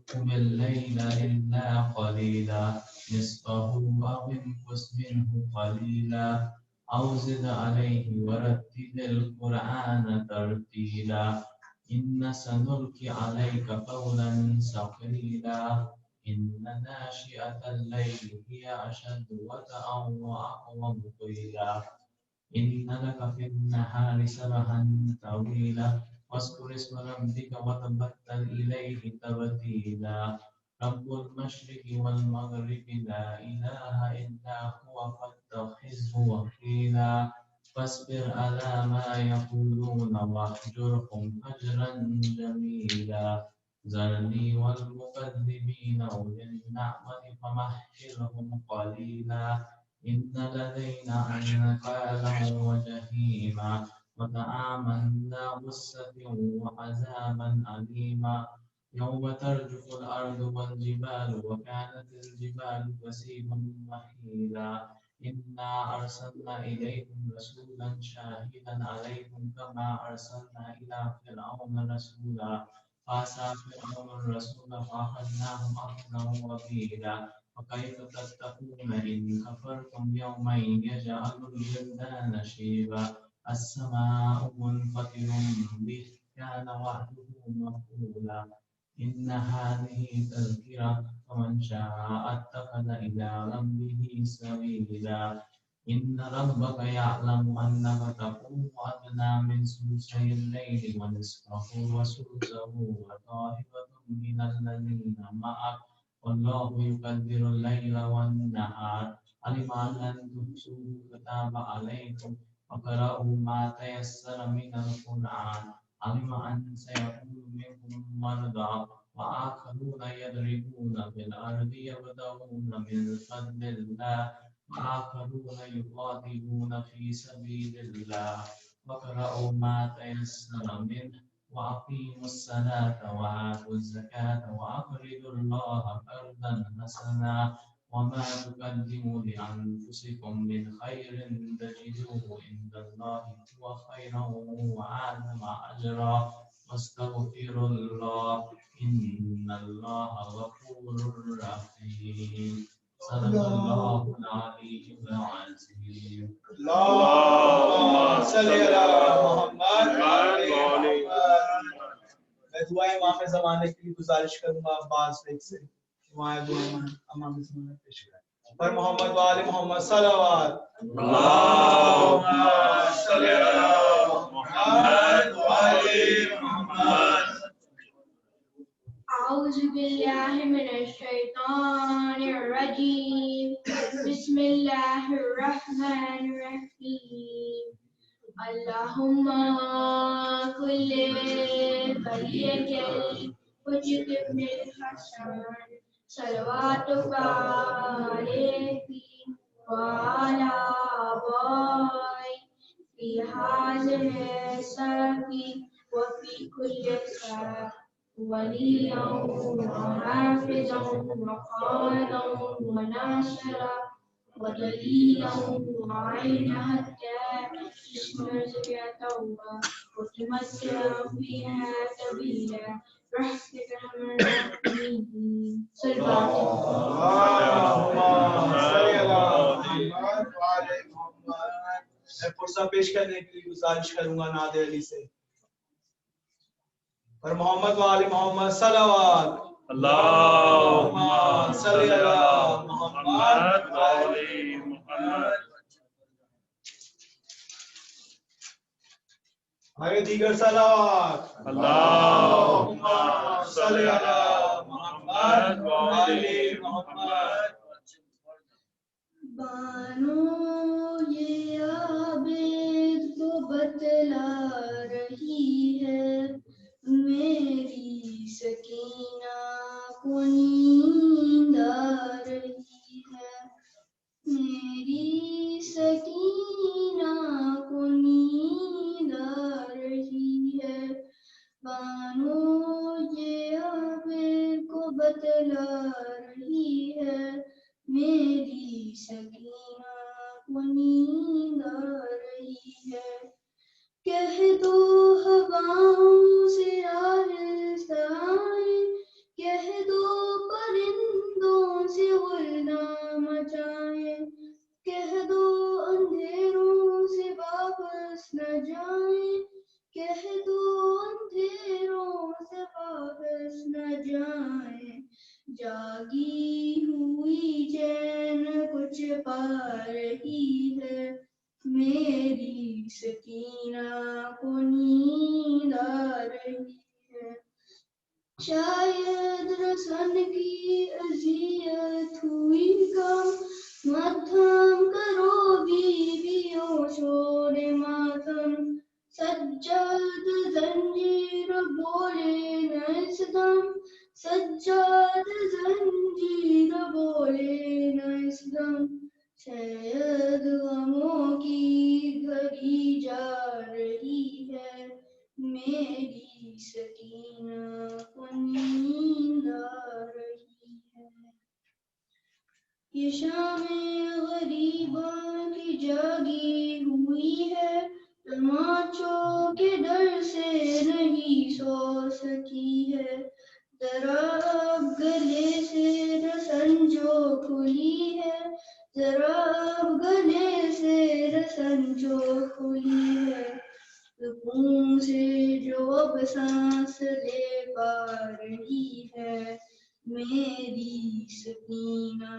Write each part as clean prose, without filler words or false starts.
قم الليل إلا قليلا نصفه أو انقص منه قليلا أو زد عليه ورتل القرآن ترتيلا إن سنلقي عليك قولا ثقيلا إن ناشئة الليل هي أشد وطئا وأقوم قيلا إن لك في النهار سبحا طويلا واذكر اسم ربك وتبتل إليه تبتيلا رب المشرق والمغرب لا إله إلا هو فاتخذه وكيلا فاصبر على ما يقولون واهجرهم هجرا جميلا ذرني والمكذبين أولي النعمة فمهلهم قليلا إن لدينا أنكالا وجحيما وطعاما ذا غصة وعذابا أليما يوم ترجف الأرض والجبال وكانت الجبال كثيبا مهيلا إنا أرسلنا إليكم رسولا شاهدا عليكم كما أرسلنا إلى فرعون رسولا فعصى فرعون الرسول فأخذناهم أخذا وبيلا وكيف تتقون إن كفرتم يوما يجعل الولدان شيبا السماء منفطر به كان وعده مفعولا إن هذه تذكرة فمن شاء اتخذ إلى ربه سبيلا إن ربك يعلم أنك تقوم أدنى من ثلثي الليل ونصفه وثلثه وطائفة من الذين معك والله يقدر الليل والنهار علم أن لن تحصوه كتاب عليكم وقرأوا ما تيسر من القرآن علم أن سيكون منكم مرضى وآخرون يضربون في الأرض يبتغون من فضل الله وآخرون يقاتلون في سبيل الله وقرأوا ما تيسر منه وأقيموا الصلاة وآتوا الزكاة وأقرضوا الله قرضا حسنا وما تقدموا لأنفسكم من خير تجدوه عند الله هو خيرا وأعظم أجرا واستغفروا الله إن الله غفور رحيم صدق الله العلي العظيم اللهم صل على محمد میں دعائیں امام زمانے کے لیے گزارش کروں گا عباس بیگ سے دعائیں امام زمانے پیش کریں پر محمد وآل محمد صلوات اللهم صل على محمد وآل محمد أعوذ بالله من الشيطان الرجيم بسم الله الرحمن الرحيم اللهم كل وليك وجد من الحسن صلواتك عليه وعلى آبائه في هذه الساعة وفي كل ساعة وليا وحافظا وقائدا وناصرا ودليلا وعينا حتى تسمع زكاته وتمتع فيها سبيلا برحمتك ارحم الراحمين میں فرصہ پیش کرنے کے لیے گزارش کروں گا نادر علی سے پر محمد وآل محمد صلوات اللهم صل على محمد وآل محمد آگے دیگر صلوات اللهم صل على محمد وآل محمد بانو یہ عابد کو بتلا رہی ہے میری سکینہ کو نیند آ رہی ہے میری سکینہ کو نیند آ رہی ہے بانو یہ عابد کو بتلا رہی ہے میری سکینہ کو نیند آ رہی ہے کہہ دو ہواؤں سے آہستہ آئیں کہہ جاگی ہوئی چین کچھ پا رہی ہے، میری سکینہ کو نیند آ رہی ہے۔ شاید رسن کی اذیت ہوئی کم، مت تھام کرو بیویوں شور ماتم، سجاد زنجیر بولے نہ اس دم، سجاد زنجیر بولے نہ اس دم، شاید غموں کی گھڑی جا رہی ہے، میری سکینہ کو نیند آ رہی ہے۔ یہ شام غریباں کی جاگی ہوئی ہے، تماچوں کے ڈر سے نہیں سو سکی ہے، ذرا اب گلے سے رسن جو کھلی ہے، ذرا اب گلے سے رسن جو کھلی ہے، سکون سے جو اب سانس لے پا رہی ہے، میری سکینہ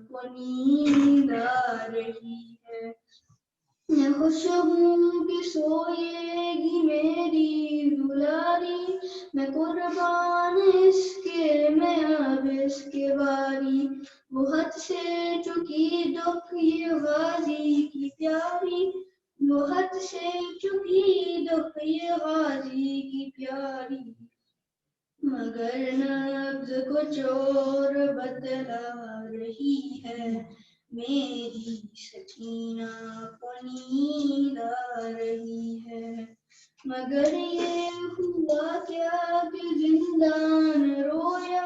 کو نیند آ رہی ہے۔ میں خوش ہوں کہ سوئے گی میری دلاری، میں قربان اس کے میں اب اس کے باری، وہ حد سے چکی دکھ یہ غازی کی پیاری، وہ حد سے چکی دکھ یہ غازی کی پیاری، مگر نبض کچھ اور بتلا رہی ہے، میری سکینہ کو نیند آ رہی ہے۔ مگر یہ ہوا کیا کہ زندان رویا،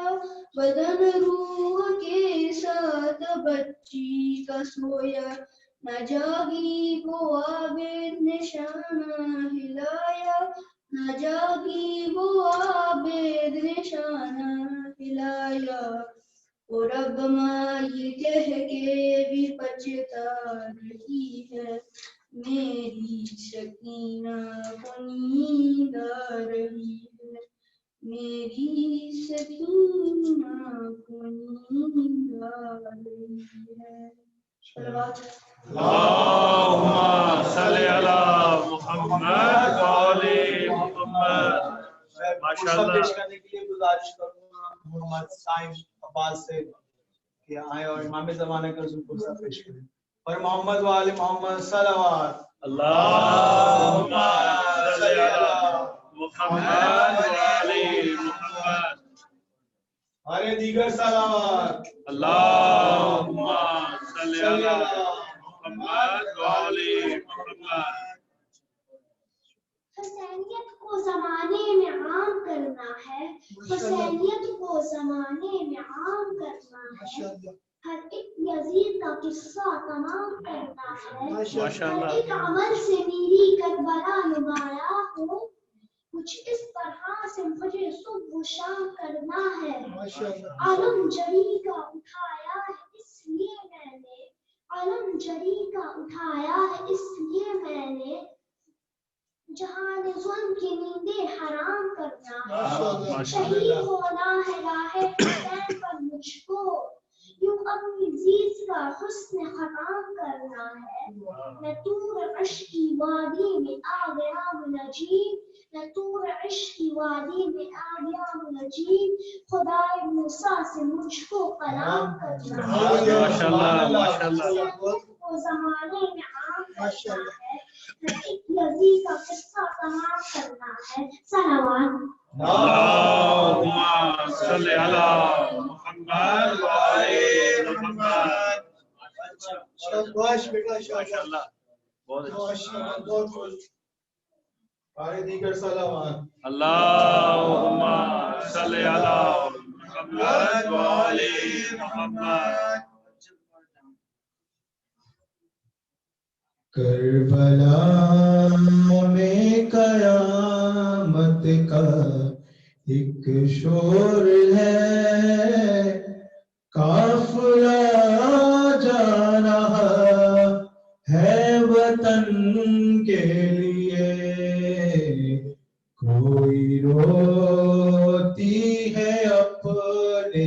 بدن روح کے ساتھ بچی کا سویا، نہ جاگی وہ عابد نشانہ ہلایا، نہ جاگی وہ عابد نشانہ ہلایا، اور رب ماں یہ کہہ کے بھی پچھتا رہی ہے، میری سکینہ کو نیند آ رہی ہے، میری سکینہ کو نیند آ رہی ہے۔ صلوات اللهم صل على محمد وآل محمد۔ ماشاءاللہ۔ پیش کرنے کے لیے گزارش کروں گا محمد سائم عباس سے کہ آئے اور امام زمانہ کا ذکر پیش کریں۔ اور محمد وآل محمد صلوات۔ اللهم صل على محمد وآل محمد۔ اور دیگر صلوات۔ اللهم صل على محمد وآل محمد۔ حسینیت کو زمانے میں عام کرنا ہے، حسینیت کو زمانے میں عام کرنا ہے، ہر ایک یزید کا قصہ تمام کرنا ہے، ہر ایک عمل سے میری کربلا نمایاں ہو، کچھ اس طرح سے مجھے صبح و شام کرنا ہے، علم جری کا اٹھایا ہے اس لیے میں نے، علم جری کا اٹھایا ہے اس لیے میں نے، جہاں ظلم کی نیندیں حرام کرنا ہے، شہید ہونا ہے راہ حسین پر مجھ کو، یوں اپنی زیز کا حسن ختم کرنا ہے، میں طور عشق کی وادی میں آ گیا ہوں نجیب، میں طور عشق کی وادی میں آ گیا ہوں نجیب، خدائے موسیٰ سے مجھ کو کلام کرنا ہے، حسینیت کو زمانے میں عام کرنا ہے، ایک یزید کا قصہ تمام کرنا ہے، صلوات۔ اللهم صل على محمد وآل محمد۔ شاباش بیٹا ماشاءاللہ بہت اچھا۔ اور دیگر صلوات۔ اللهم صل على محمد وآل محمد۔ کربلا میں قیامت کا ایک شور ہے، قافلہ جا رہا ہے وطن کے لیے، کوئی روتی ہے اپنے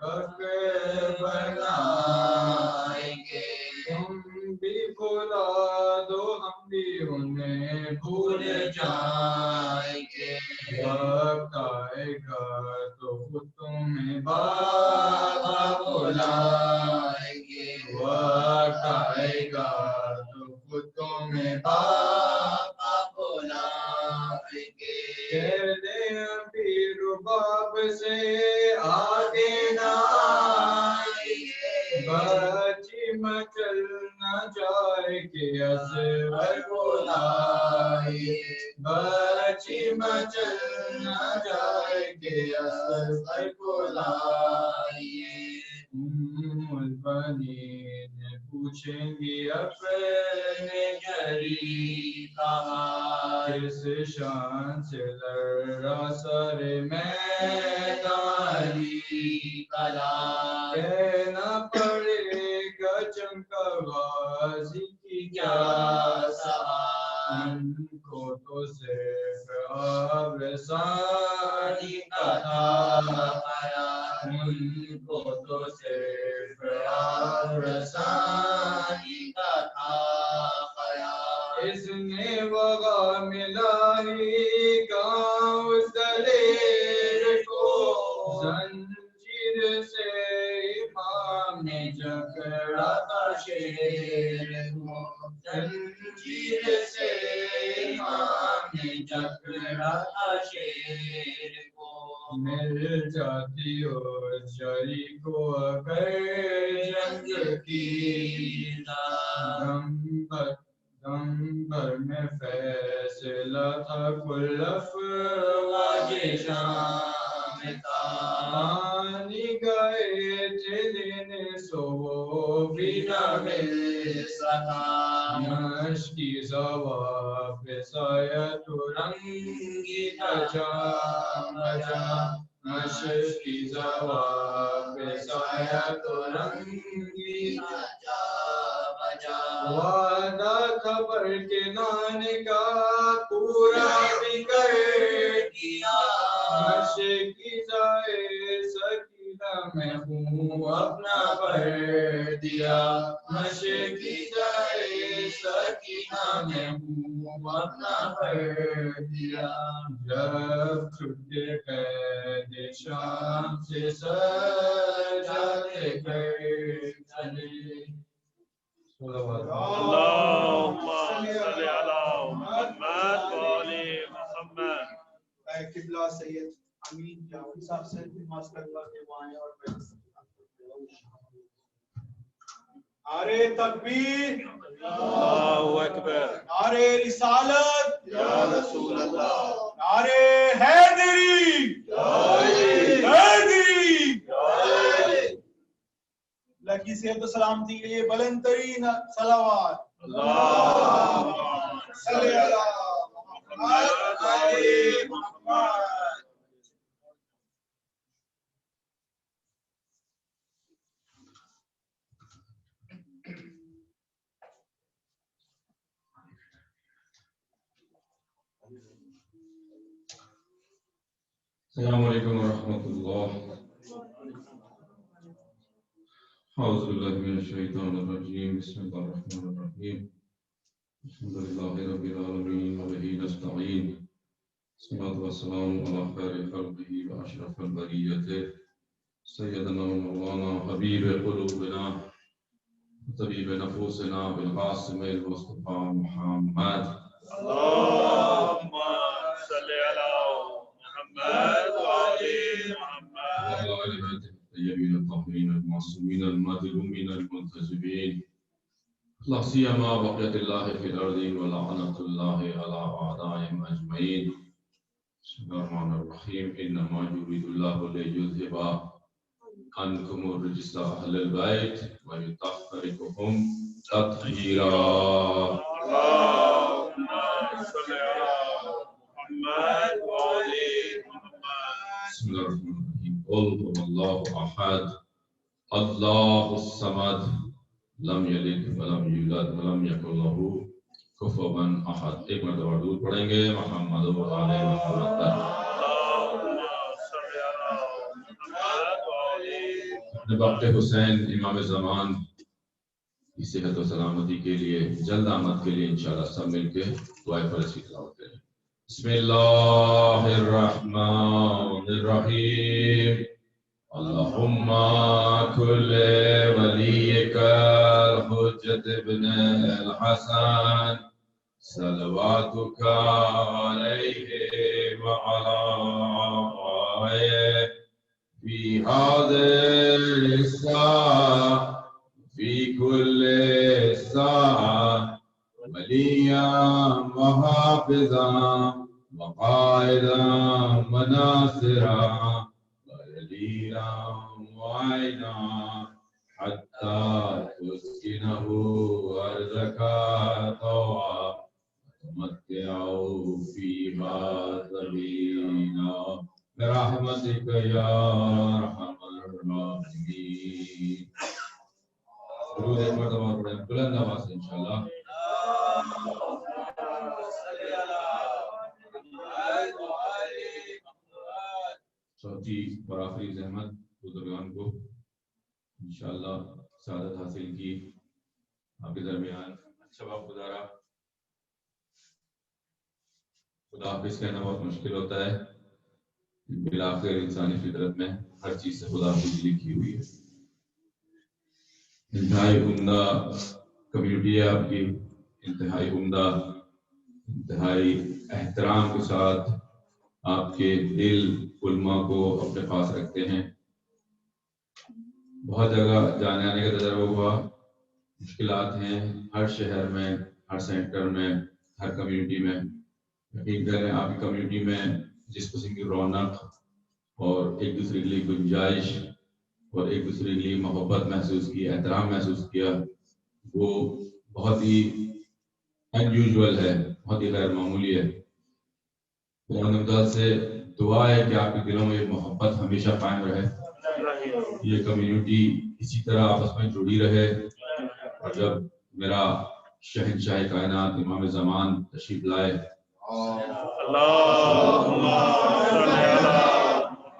فخر بنائیں گے تم بھی بلا دو ہم بھی انہیں بھول جائیں گے وقت آئے گا تو خود تمہیں بابا بلائیں گے وقت آئے گا تو خود تمہیں بابا بلائیں گے کہہ دیں ابھی رباب سے آگے نہ آئیں گے بچی مچل نہ جائے کہ اصغر بلائے بچی مچل نہ جائے کہ اصغر بلائے البنین پوچھیں گی اپنے جری کہا کس شان سے لڑا سر میدانی کلا کہنا پڑے گا چمکا غازی کی کیا ان کو تو صرف آبرسانی کا تھا ان کو تو صرف آبرسانی کا تھا اس نے وغا ملا ہی گاؤں دلیر کو زنجیر سے امام نے جکڑا تھا شیر کو زنجیر سے امام نے جکڑا تھا شیر کو مل جاتی ہو شریک کو اگر جنگ کی دمبر میں فیصلہ تھا کل افواج شام کا پانی گئے تھے لینے سو وہ بھی نہ مل سکا مشکی زواب سایت رنگی تجا بجا مشکی زواب سایت رنگی تجا بجا وعدہ خبر کے نانے کا پورا بھی کر دیا مشکی زائے سکینہ میں ہوں اپنا بھر دیا مشکی زائے سکینہ میں ہوں اپنا بھر دیا جب چھٹے قید شام سے سجاتے کر چلے اللهم صل على محمد وآل محمد قبلہ سید امین جاوید صاحب سے نماز کروا کے وہ آئے اور بیٹھ نعرے تکبیر اللہ اکبر نعرے رسالت یا رسول اللہ نعرے حیدری حیدری اللہ کی صحت و سلامتی کے لیے بلند ترین صلوات اللہم صلی علی محمد محمد السلام علیکم ورحمۃ اللہ اعوذ باللہ من الشیطان الرجیم بسم اللہ الرحمن الرحیم الحمد للہ رب العالمین وبہ نستعین والصلاة والسلام علی خیر خلقہ واشرف البریۃ سیدنا مولانا حبیب قلوبنا طبیب نفوسنا بالقاسم المصطفى محمد اللهم صل على محمد وآل محمد وعلى آل بيته الطيبين الطاهرين المعصومين المظلومين المنتجبين لا سيما بقية الله في الأرض ولعنة الله على أعدائهم أجمعين بسم الله الرحمن الرحيم إنما يريد الله ليذهب عنكم الرجس أهل البيت ويطهركم تطهيرا اللهم صل على محمد وآل محمد بسم الله الرحمن الرحيم قل هو الله أحد الله الصمد لم يلد ولم يولد ولم يكن له كفوا أحد ایک مرتبہ درود پڑھیں گے محمد و آل محمد پر اللهم صل على محمد وآل وقت حسین امام زمان کی صحت و سلامتی کے لیے جلد آمد کے لیے انشاءاللہ سب مل کے دعائے فرض کی تلاوت کریں. بسم اللہ الرحمن الرحیم. اللہم کل ولیک الحجت ابن الحسن صلواتک علیہ وعلی آلہ فی هذه الساعة في كل ساعة وليا وحافظا وقائدا وناصرا ودليلا وعينا حتى تسكنه أرضك طوعا وتمتعوا فيها طويلا برحمتك يا أرحم الراحمين. درود ایک مرتبہ پڑھیں بلند آواز سے انشاءاللہ. چوتھی اور آخری زحمت بزرگان کو انشاءاللہ سعادت حاصل کی. آپ کے درمیان اچھا وقت گزارا. خدا حافظ کہنا بہت مشکل ہوتا ہے، بالآخر انسانی فطرت میں ہر چیز سے خدا حافظ لکھی ہوئی ہے. انتہائی عمدہ کمیونٹی ہے آپ کی، انتہائی عمدہ، انتہائی احترام کے ساتھ آپ کے دل علماء کو اپنے پاس رکھتے ہیں. بہت جگہ جانے آنے کا تجربہ ہوا، مشکلات ہیں ہر شہر میں، ہر سینٹر میں، ہر کمیونٹی میں. یقین کریں آپ کی کمیونٹی میں جس قسم کی رونق اور ایک دوسرے کے لیے گنجائش اور ایک دوسرے کے لیے محبت محسوس کی، احترام محسوس کیا، وہ بہت ہی انیوژول ہے، بہت ہی غیر معمولی ہے. خدا سے دعا ہے کہ آپ کے دلوں میں یہ محبت ہمیشہ قائم رہے، یہ کمیونٹی اسی طرح آپس میں جڑی رہے. اور جب میرا شہنشاہ کائنات امام زمان تشریف لائے اللہم صلی علی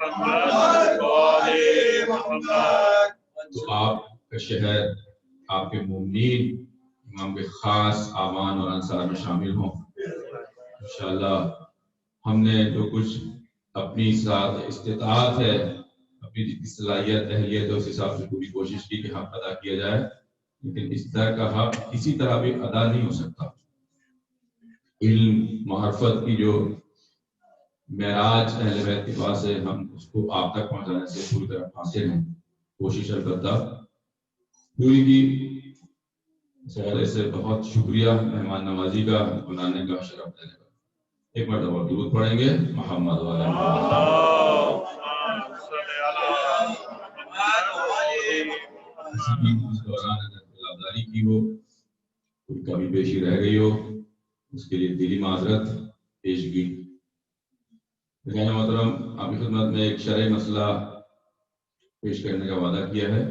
محمد وعلی محمد، تو آپ کا شہر، آپ کے مومنین امام کے خاص آبان اور انصار میں شامل ہوں. انشاءاللہ ہم نے جو کچھ اپنی ساتھ استطاعت ہے، اپنی جتنی صلاحیت اہلیت ہے اس حساب سے پوری کوشش کی کہ حق ادا کیا جائے، لیکن اس طرح کا حق کسی طرح بھی ادا نہیں ہو سکتا. علم معرفت کی جو معراج اہل بیت کے پاس ہے، ہم اس کو آپ تک پہنچانے سے پوری طرح حاصل ہیں. کوشش البتہ پوری کی. سے بہت شکریہ مہمان نوازی کا، بلانے کا، شرف دینے کا. ایک مرتبہ درود پڑھیں گے محمد والے اس دوران اگر بلاداری کی ہو، کوئی کمی پیشی رہ گئی ہو، اس کے لیے دلی معذرت پیش کی. محترم آپ کی خدمت میں ایک شرعی مسئلہ پیش کرنے کا وعدہ کیا ہے.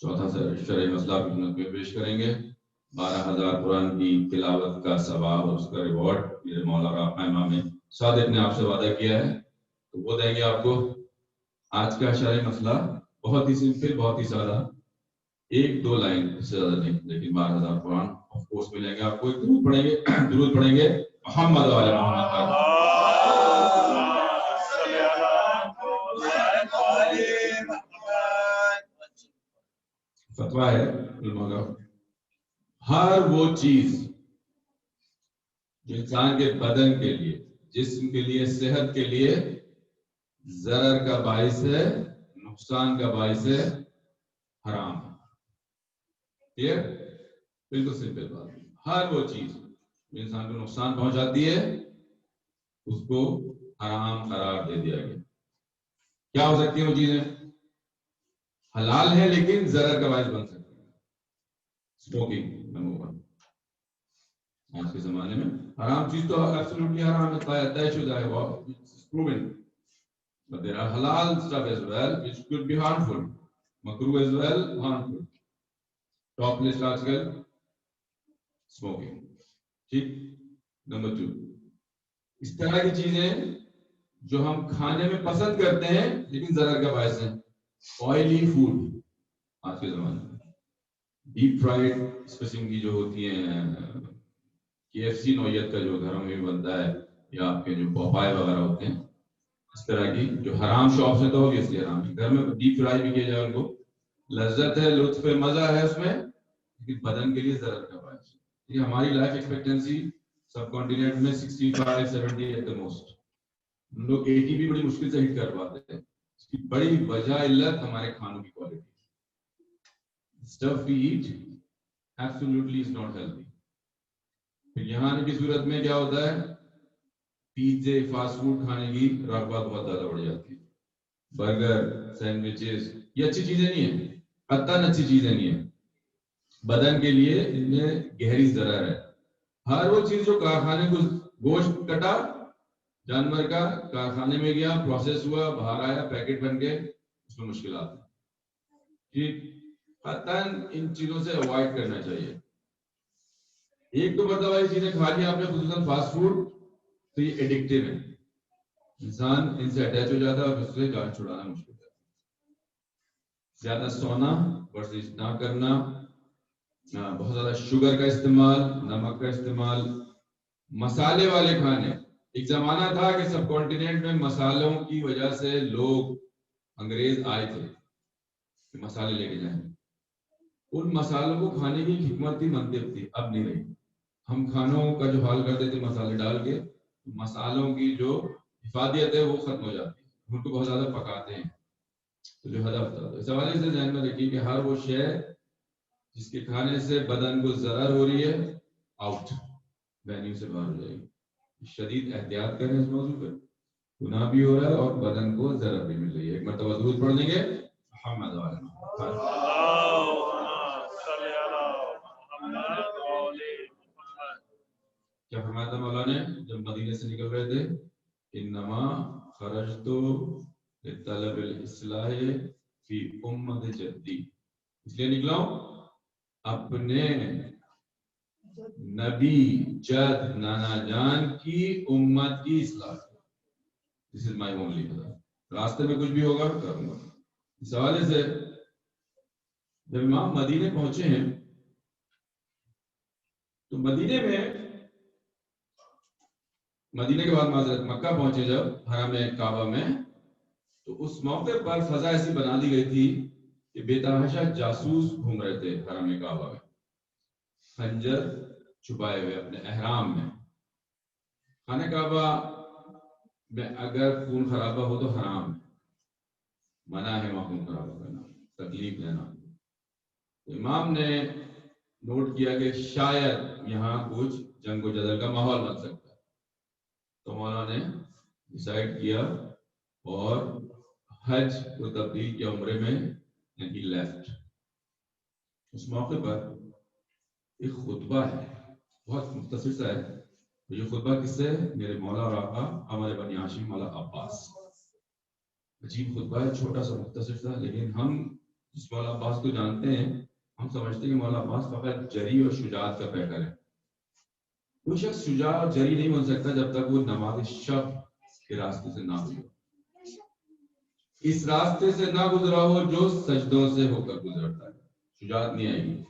چوتھا شرعی مسئلہ آپ کی خدمت میں پیش کریں گے. 12,000 قرآن کی تلاوت کا ثواب اور اس کا ریوارڈ میرے مولا امام صادق نے آپ سے وعدہ کیا ہے، تو وہ دیں گے آپ کو. آج کا شرعی مسئلہ بہت ہی سمپل، بہت ہی سادہ، 1-2 لائن سے زیادہ نہیں، لیکن 12,000 قرآن آف کورس ملیں گے آپ کو. ایک درود پڑھیں گے محمد والے محمد کا. فتویٰ ہے علماء کا، ہر وہ چیز جو انسان کے بدن کے لیے، جسم کے لیے، صحت کے لیے ضرر کا باعث ہے، نقصان کا باعث ہے، حرام ہے. ٹھیک، بالکل سمپل بات. ہر وہ چیز جو انسان کو نقصان پہنچاتی ہے اس کو حرام قرار دے دیا گیا. کیا ہو سکتی ہیں وہ چیزیں؟ حلال ہے لیکن ضرر کا باعث بن سکتی ہے. Smoking number 1. آج کے زمانے میں حرام چیز تو ایبسولوٹلی حرام ہے، طے شدہ ہے، وہ proven. But there are halal stuff as well which could be harmful. Makruh as well, harmful. Top list آج کل smoking. ٹھیک. نمبر 2، اس طرح کی چیزیں جو ہم کھانے میں پسند کرتے ہیں لیکن ضرر کا باعث ہیں. آئلی فوڈ، آج کے زمانے میں ڈیپ فرائڈ اس قسم کی جو ہوتی ہیں KFC نوعیت کا جو گھروں میں بھی بنتا ہے یا آپ کے جو پوپائے وغیرہ ہوتے ہیں اس طرح کی جو حرام شاپس ہیں تو obviously حرام ہے. گھر میں ڈیپ فرائی بھی کیا جائے ان کو لذت ہے لطف ہے مزہ ہے اس میں لیکن بدن کے لیے ضرر کا باعث ہے. یہ ہماری لائف ایکسپیکٹنسی سب کانٹیننٹ میں 65-70 ایٹ دا موسٹ. ہم لوگ 80 بھی بڑی مشکل سے ہٹ کر پاتے ہیں. اس کی بڑی وجہ علت ہمارے کھانوں کی quality. Stuff we eat absolutely is not healthy. پھر یہاں کی صورت میں کیا ہوتا ہے پیزے فاسٹ فوڈ کھانے کی رغبت بہت زیادہ بڑھ جاتی ہے. برگر سینڈوچز یہ اچھی چیزیں نہیں ہیں قطعاً اچھی چیزیں نہیں ہیں. بدن کے لیے ان میں گہری ضرر ہے. ہر وہ چیز جو کارخانے کو گوشت کٹا جانور کا کارخانے میں گیا پروسیس ہوا باہر آیا پیکٹ بن کے اس میں مشکلات ہیں. ٹھیک قطعاً ان چیزوں سے اوائڈ کرنا چاہیے. ایک تو مرتبہ یہ چیزیں کھا لی آپ نے خصوصاً فاسٹ فوڈ تو یہ ایڈکٹیو ہے. انسان ان سے اٹیچ ہو جاتا ہے اور اس سے جان چھڑانا مشکل ہے. زیادہ سونا ورزش نہ کرنا بہت زیادہ شوگر کا استعمال نمک کا استعمال مسالے والے کھانے. ایک زمانہ تھا کہ سب کانٹیننٹ میں مسالوں کی وجہ سے لوگ انگریز آئے تھے کہ مسالے لے کے جائیں. ان مسالوں کو کھانے کی حکمت تھی منطق تھی اب نہیں رہی. ہم کھانوں کا جو حال کرتے تھے مسالے ڈال کے مسالوں کی جو افادیت ہے وہ ختم ہو جاتی ہے. ان کو بہت زیادہ پکاتے ہیں تو جو ہدف تھا. اس حوالے سے ذہن میں رکھیے کہ ہر وہ شے جس کے کھانے سے بدن کو ضرر ہو رہی ہے آؤٹ مینیو سے باہر ہو جائے گی. شدید احتیاط کریں اس موضوع پہ. گناہ بھی ہو رہا ہے اور بدن کو ضرر بھی مل رہی ہے. ایک مرتبہ درود پڑھ لیں گے محمد علیہ کیا فرمایا تھا مولانا نے جب مدینے سے نکل رہے تھے انما خرجت لطلب الاصلاح فی امت جدی. اس لیے نکلا ہوں اپنے نبی جد نانا جان کی امت کی اصلاح. This is my only method. راستے میں کچھ بھی ہوگا کروں گا. اس حوالے سے جب امام مدینے پہنچے ہیں تو مدینے کے بعد معذرت مکہ پہنچے جب حرم کعبہ میں تو اس موقع پر فضا ایسی بنا دی گئی تھی کہ بے تحاشا جاسوس گھوم رہے تھے حرم کعبہ میں خنجر چھپائے ہوئے اپنے احرام میں. خانہ کعبہ میں اگر خون خرابہ ہو تو حرام ہے منع ہے وہاں خون خرابہ کرنا تکلیف دینا. امام نے نوٹ کیا کہ شاید یہاں کچھ جنگ و جدل کا ماحول بن سکتا ہے تو مولانا نے ڈیسائیڈ کیا اور حج کو تبدیل کیا عمرے میں یعنی لیفٹ. اس موقع پر ایک خطبہ ہے بہت مختصر سا ہے. یہ خطبہ کس سے میرے مولا اور آقا ہمارے بنی ہاشم مولا عباس. عجیب خطبہ ہے چھوٹا سا مختصر سا لیکن ہم جس مولا عباس کو جانتے ہیں ہم سمجھتے ہیں کہ مولا عباس فقط جری اور شجاعت کا پیکر ہے. کوئی شخص شجاع اور جری نہیں بن سکتا جب تک وہ نماز شب کے راستے سے نہ گزرے اس راستے سے نہ گزرا ہو جو سجدوں سے ہو کر گزرتا ہے. شجاعت نہیں آئے گی.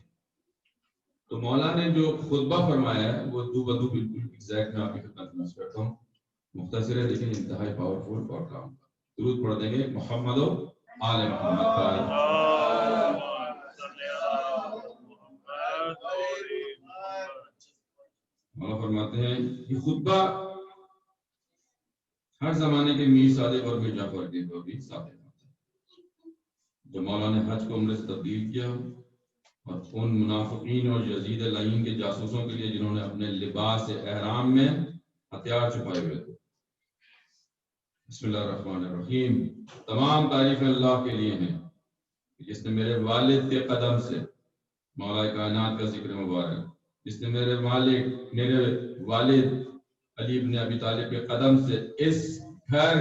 تو مولا نے جو خطبہ فرمایا ہے وہ دو بدو بالکل ایگزیکٹ میں آپ کی خدمت میں کرتا ہوں. مختصر ہے لیکن انتہائی پاورفل اور کام کا. درود پڑھ دیں گے محمد و آل محمد پر. مولا فرماتے ہیں یہ خطبہ ہر زمانے کے میر صادق اور میر جعفر کے تو بھی صادق ہوتا ہے. جب مولا نے حج کو عمرے سے تبدیل کیا اور ان منافقین اور یزید لعین کے جاسوسوں کے لیے جنہوں نے اپنے لباس احرام میں ہتھیار چھپائے ہوئے تھے. بسم اللہ الرحمن الرحیم. تمام تعریفیں اللہ کے لیے ہیں جس نے میرے والد کے قدم سے مولا کائنات کا ذکر مبارک جس نے میرے والد علی بن ابی طالب کے قدم سے اس گھر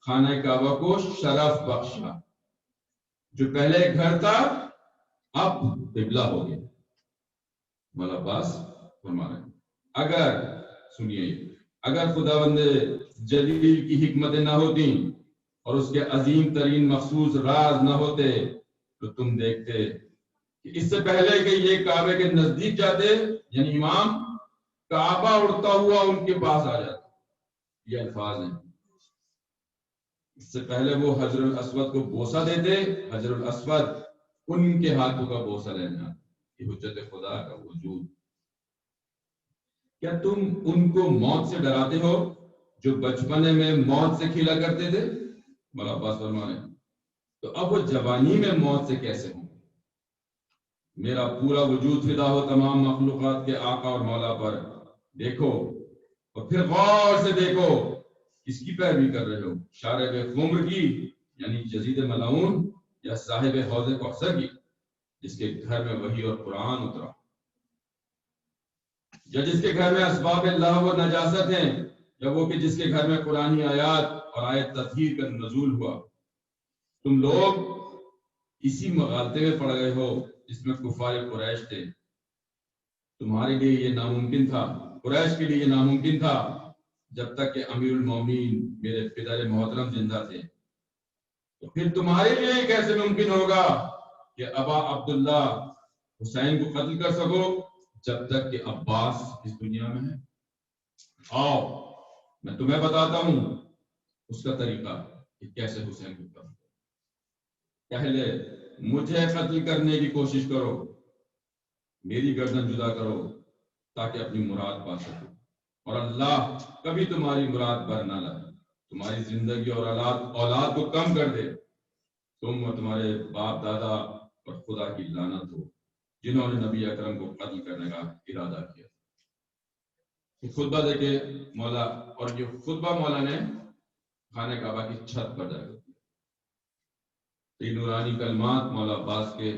خانہ کعبہ کو شرف بخشا جو پہلے گھر تھا اب قبلہ ہو گیا. مولا عباس فرما رہے ہیں اگر سنیے اگر خداوند جلیل کی حکمتیں نہ ہوتی اور اس کے عظیم ترین مخصوص راز نہ ہوتے تو تم دیکھتے کہ اس سے پہلے کہ یہ کعبے کے نزدیک جاتے یعنی امام کعبہ اڑتا ہوا ان کے پاس آ جاتا. یہ الفاظ ہیں. اس سے پہلے وہ حجر الاسود کو بوسہ دیتے. حجر الاسود ان کے ہاتھوں کا بوسہ لینا. یہ حجت خدا کا وجود. کیا تم ان کو موت سے ڈراتے ہو جو بچپنے میں موت سے کھیلا کرتے تھے؟ مولا عباس فرمائے تو اب وہ جوانی میں موت سے کیسے ہوں؟ میرا پورا وجود فدا ہو تمام مخلوقات کے آقا اور مولا پر. دیکھو اور پھر غور سے دیکھو کس کی پیروی کر رہے ہو، شارب خمر کی یعنی جزید ملعون یا صاحب حوض کوثر کی جس کے گھر میں وحی اور قرآن اترا، یا جس کے گھر میں اسباب اللہ و نجاست ہیں، یا وہ کہ جس کے گھر میں قرآنی آیات اور آیت تطہیر کا نزول ہوا. تم لوگ اسی مغالطے میں پڑ گئے ہو جس میں کفار قریش تھے. تمہارے لیے یہ ناممکن تھا، قریش کے لیے یہ ناممکن تھا جب تک کہ امیر المومنین میرے پدر محترم زندہ تھے. تو پھر تمہارے لیے کیسے ممکن ہوگا کہ ابا عبداللہ حسین کو قتل کر سکو جب تک کہ عباس اس دنیا میں ہے؟ آؤ میں تمہیں بتاتا ہوں اس کا طریقہ کہ کیسے حسین کو قتل. پہلے مجھے قتل کرنے کی کوشش کرو، میری گردن جدا کرو تاکہ اپنی مراد پا سکو، اور اللہ کبھی تمہاری مراد بھر نہ لائے، تمہاری زندگی اور اولاد کو کم کر دے. تم اور تمہارے باپ دادا اور خدا کی لعنت ہو جنہوں نے نبی اکرم کو قتل کرنے کا ارادہ کیا. خطبہ دے کے مولا، اور یہ خطبہ مولا نے خانہ کعبہ کی چھت پر جا کر دیا. یہ نورانی کلمات مولا عباس کے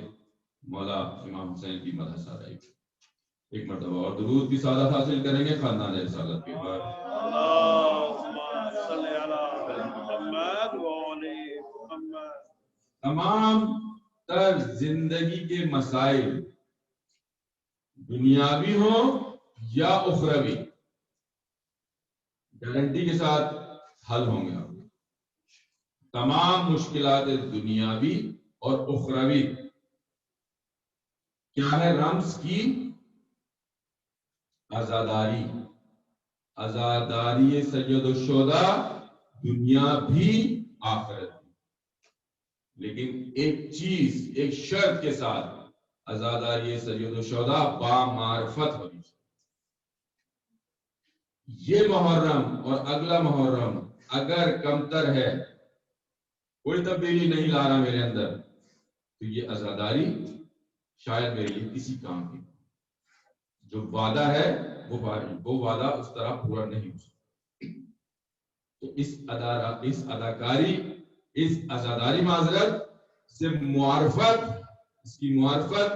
مولا امام حسین کی مدح سرائی. ایک مرتبہ اور درود کی سعادت حاصل کریں گے خاندان رسالت کے بعد. تمام تر زندگی کے مسائل دنیاوی ہو یا اخروی گارنٹی کے ساتھ حل ہوں گے. تمام مشکلات دنیاوی اور اخروی کیا ہے رمز کی؟ عزاداری. عزاداری سید الشہداء دنیا بھی آخرت بھی. لیکن ایک چیز، ایک شرط کے ساتھ، عزاداری سید الشہداء با معرفت ہونی چاہیے. یہ محرم اور اگلا محرم اگر کمتر ہے، کوئی تبدیلی نہیں لا رہا میرے اندر، تو یہ عزاداری شاید میرے لیے کسی کام کی. جو وعدہ ہے وہ وعدہ اس طرح پورا نہیں ہو سکتا. تو اس اداکاری، اس عزاداری معذرت سے معرفت، اس کی معرفت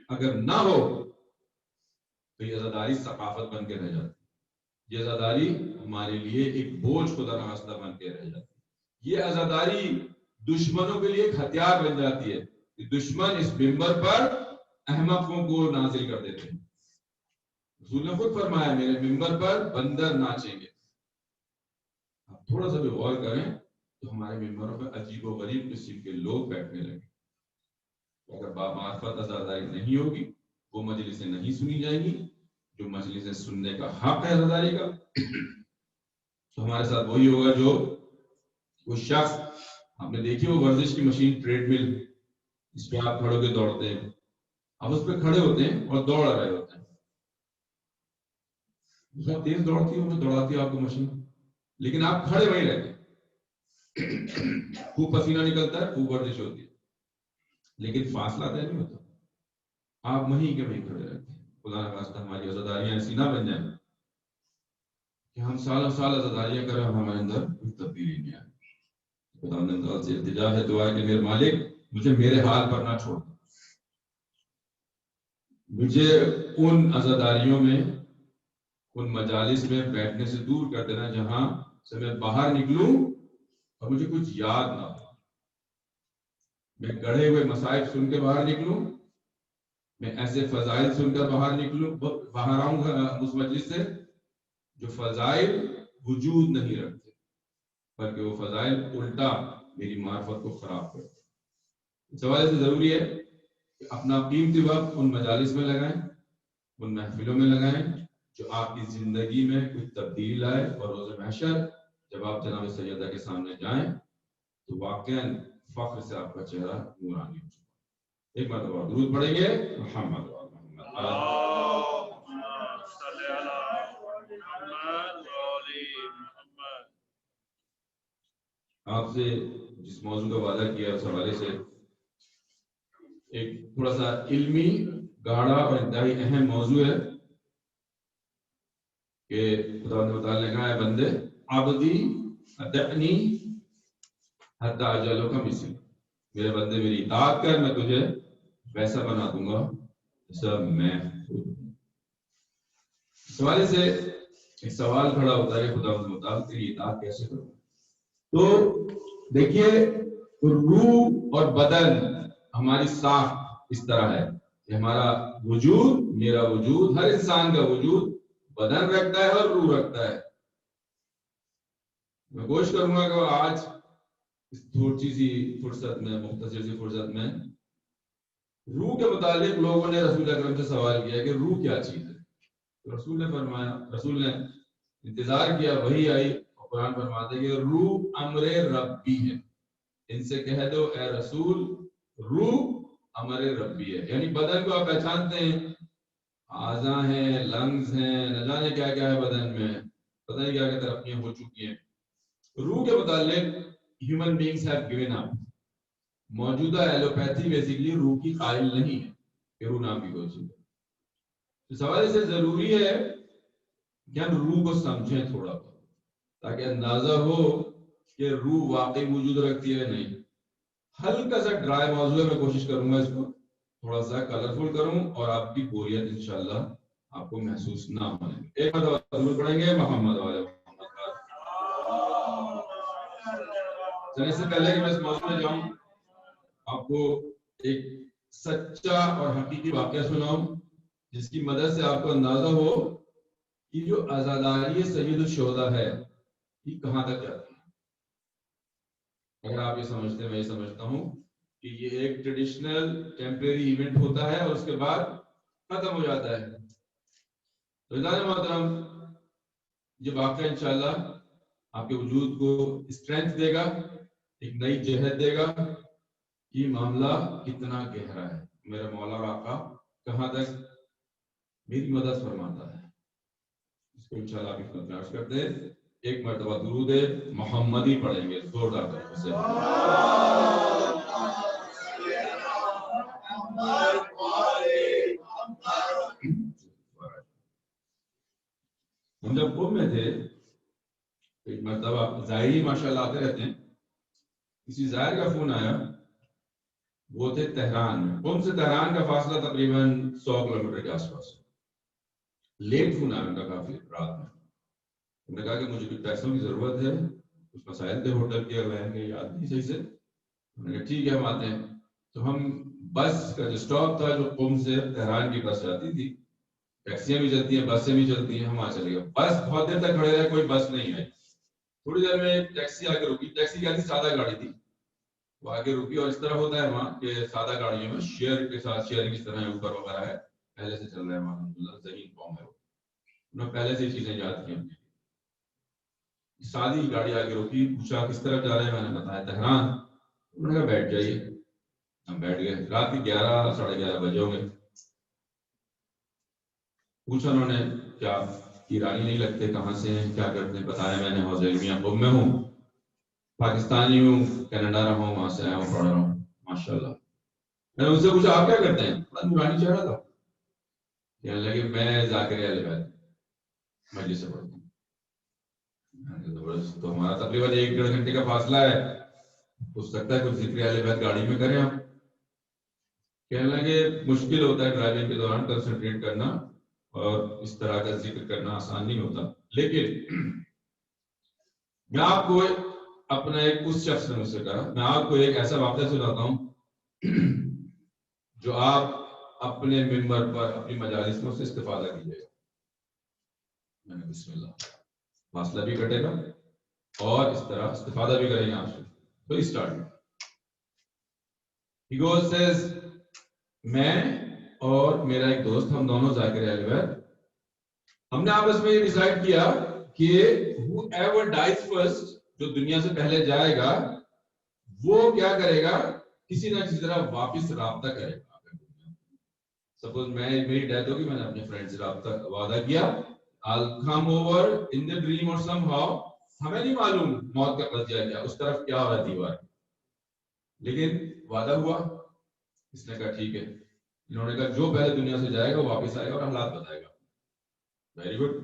اگر نہ ہو تو یہ عزاداری ثقافت بن کے رہ جاتی. یہ عزاداری ہمارے لیے ایک بوجھ خدا نخواستہ بن کے رہ جاتی. یہ عزاداری دشمنوں کے لیے ایک ہتھیار بن جاتی ہے کہ دشمن اس منبر پر احمقوں کو نازل کر دیتے ہیں. رسول نے خود فرمایا میرے منبر پر بندر ناچیں گے. آپ تھوڑا سا بھی غور کریں تو ہمارے ممبروں پہ عجیب و غریب قسم کے لوگ بیٹھنے لگے. اگر بامعرفت عزاداری نہیں ہوگی وہ مجلسیں نہیں سنی جائیں گی. جو مجلسیں سننے کا حق ہے عزاداری کا، تو ہمارے ساتھ وہی ہوگا جو وہ شخص، آپ نے دیکھی وہ ورزش کی مشین ٹریڈ مل جس پہ آپ کھڑے ہو کے دوڑتے ہیں، آپ اس پہ کھڑے ہوتے ہیں اور دوڑ رہے ہوتے ہیں. بہت تیز دوڑتی ہے، دوڑاتی ہے آپ کو مشین، لیکن آپ کھڑے وہیں رہتے ہیں. خوب پسینہ نکلتا ہے، خوب ورزش ہوتی ہے، لیکن فاصلہ طے نہیں ہوتا. آپ وہیں کے وہیں کھڑے رہتے ہیں. خدا نہ خواستہ ہماری عزاداریاں ایسی نہ بن جائیں کہ ہم سالوں سال عزاداریاں کریں اور ہمارے اندر کوئی تبدیلی نہیں آئے. خدا نے سے التجا ہے، دعا ہے کہ میرے مالک مجھے میرے حال پر نہ چھوڑ، مجھے ان عزاداریوں میں، ان مجالس میں بیٹھنے سے دور کر دینا جہاں سے میں باہر نکلوں اور مجھے کچھ یاد نہ ہو. میں گڑھے ہوئے مصائب سن کے باہر نکلوں، میں ایسے فضائل سن کر باہر آؤں اس مجلس سے جو فضائل وجود نہیں رکھتے، بلکہ وہ فضائل الٹا میری معرفت کو خراب کرتے. اس حوالے سے ضروری ہے کہ اپنا قیمتی وقت ان مجالس میں لگائیں، ان محفلوں میں لگائیں جو آپ کی زندگی میں کچھ تبدیلی لائے، اور روز محشر جب آپ جناب سیدہ کے سامنے جائیں تو واقعاً فخر سے آپ کا چہرہ نورانی ہو چکا۔ ایک مرتبہ درود پڑھیں گے محمد آپ سے جس موضوع کا وعدہ کیا اس حوالے سے ایک تھوڑا سا علمی گاڑا اور انتہائی اہم موضوع ہے کہ خدا نے کہا ہے بندے عبدی اتعنی حتی اجلو کا مثل، میرے بندے میری اطاعت کر، میں تجھے ویسا بنا دوں گا جیسا میں خود ہوں۔ اس حوالے سے ایک سوال کھڑا ہوتا ہے کہ خدا متعال تیری اطاعت کیسے کروں؟ تو دیکھیے روح اور بدن ہماری ساخت اس طرح ہے کہ ہمارا وجود، میرا وجود، ہر انسان کا وجود بدن رکھتا ہے اور روح رکھتا ہے۔ میں کوشش کروں گا کہ آج اس تھوڑی سی فرصت میں، مختصر سی فرصت میں، روح کے متعلق لوگوں نے رسول اکرم سے سوال کیا کہ روح کیا چیز ہے؟ تو رسول نے فرمایا، رسول نے انتظار کیا، وہی آئی اور قرآن فرماتے ہیں کہ روح امر ربی ہے۔ ان سے کہہ دو اے رسول، روح امر ربی ہے، یعنی بدن کو آپ پہچانتے ہیں، اعضاء ہیں، لنگز ہیں، نہ جانے کیا کیا ہے بدن میں، پتہ نہیں کیا کیا ترقیاں ہو چکی ہیں۔ روح کے متعلق human beings have given up. موجودہ ایلوپیتھی بیسیکلی روح کی قائل نہیں ہے کہ روح نام کی کوئی چیز ہے۔ اس حوالے سے ضروری ہے کہ ہم روح کو سمجھیں تھوڑا بہت، تاکہ اندازہ ہو کہ روح واقعی وجود رکھتی ہے نہیں۔ ہلکا سا ڈرائی موضوع ہے، میں کوشش کروں گا اس کو تھوڑا سا کلرفل کروں اور آپ کی بوریت انشاءاللہ آپ کو محسوس نہ ہونے دیں۔ ایک مرتبہ ضرور پڑھیں گے محمد والے محمد۔ چلے اس سے پہلے کہ میں اس موضوع میں جاؤں، آپ کو ایک سچا اور حقیقی واقعہ سناؤں جس کی مدد سے آپ کو اندازہ ہو کہ جو عزاداری سید الشہداء ہے یہ کہاں تک جاتی ہے۔ اگر آپ یہ سمجھتے ہیں، میں یہ سمجھتا ہوں کہ یہ ایک ٹریڈیشنل ٹیمپریری ایونٹ ہوتا ہے اور اس کے بعد ختم ہو جاتا ہے۔ تو عزیزان محترم، یہ واقعہ انشاءاللہ آپ کے وجود کو اسٹرینتھ دے گا، ایک نئی جہت دے گا کہ یہ معاملہ کتنا گہرا ہے، میرا مولا اور آقا کہاں تک میری مدد فرماتا ہے۔ اس کو انشاءاللہ آپ کی خدمت میں عرض کرتے ہیں، ایک مرتبہ درود محمدی پڑھیں گے زوردار طریقے سے۔ ہم جب قم میں تھے ایک مرتبہ ظاہری ماشاءاللہ آتے رہتے ہیں، کسی ظاہر کا فون آیا، وہ تھے تہران میں۔ قم سے تہران کا فاصلہ تقریباً 100 کلومیٹر کے آس پاس۔ لیٹ فون آیا ان کا کافی رات میں۔ انہوں نے کہا کہ مجھے کچھ پیسوں کی ضرورت ہے، کچھ مسائل تھے ہوٹل کے، رہن کے، یاد نہیں صحیح سے۔ انہوں نے کہا ٹھیک ہے ہم آتے ہیں۔ تو ہم بس کا جو سٹاپ تھا، جو قم سے تہران کی بس جاتی تھی، ٹیکسیاں بھی چلتی ہیں، بسیں بھی چلتی ہیں، ہم وہاں چلے گئے۔ بس بہت دیر تک کھڑے رہے، کوئی بس نہیں آئی۔ تھوڑی دیر میں ایک ٹیکسی آ کے رکی، ٹیکسی کیا تھی، سادہ گاڑی تھی، وہ آگے رکی، اور اس طرح ہوتا ہے وہاں کہ سادہ گاڑیوں میں شیئر کے ساتھ شیئرنگ اس طرح ہے، اوپر وغیرہ ہے، پہلے سے چل رہا ہے وہاں، الحمدللہ ذہین قوم ہے وہ، انہوں نے پہلے سے یہ چیزیں یاد کی ہم نے۔ سادی گاڑی آگے روکی، پوچھا کس طرف جا رہے ہیں، میں نے بتایا تہران۔ انہوں نے کہا بیٹھ جائیے، ہم بیٹھ گئے۔ رات کے 11 ساڑھے 11 بجے ہوں گے۔ پوچھا انہوں نے کیا ایرانی نہیں لگتے، کہاں سے ہیں، کیا کرتے ہیں؟ بتایا میں نے حوض علمیہ قم میں ہوں، پاکستانی ہوں، کینیڈا رہا ہوں، وہاں سے آیا ہوں، پڑھ رہا ہوں ماشاءاللہ۔ میں نے ان سے پوچھا آپ کیا کرتے ہیں؟ بڑا نورانی چہرہ تھا، کہنے لگے میں ذاکر اہل بیت مجلس سے پڑھتا ہوں۔ تو ہمارا تقریباً 1-1.5 گھنٹے کا فاصلہ ہے، ہو سکتا ہے کچھ ذکر اہل بیت گاڑی میں کریں ہم۔ کہنے لگے مشکل ہوتا ہے ڈرائیونگ کے دوران کنسنٹریٹ کرنا، اور اس طرح کا ذکر کرنا آسان نہیں ہوتا، لیکن میں آپ کو اپنا ایک اس شخص نے مجھ سے کہا، میں آپ کو ایک ایسا واقعہ سناتا ہوں جو آپ اپنے ممبر پر، اپنی مجالس میں سے استفادہ کیجیے گا۔ میں نے بسم اللہ، فاصلہ بھی کٹے گا اور اس طرح استفادہ بھی کریں گے آپ سے۔ تو اسٹارٹ۔ He goes says میں اور میرا ایک دوست ہم دونوں ذاکر اہل بیت ہم نے آپس میں یہ ڈیسائیڈ کیا کہ whoever dies first جو دنیا سے پہلے جائے گا وہ کیا کرے گا کسی نہ کسی طرح واپس رابطہ کرے گا. سپوز میری ڈیتھ ہوگی میں نے اپنے فرینڈ سے رابطہ وعدہ کیا I'll come over in the dream or somehow ہمیں نہیں معلوم موت کا قضیہ کیا اس طرف کیا ہو رہا دیوار لیکن وعدہ ہوا. اس نے کہا ٹھیک ہے. انہوں نے کہا جو پہلے دنیا سے جائے گا وہ واپس آئے گا اور حالات بتائے گا. Very good.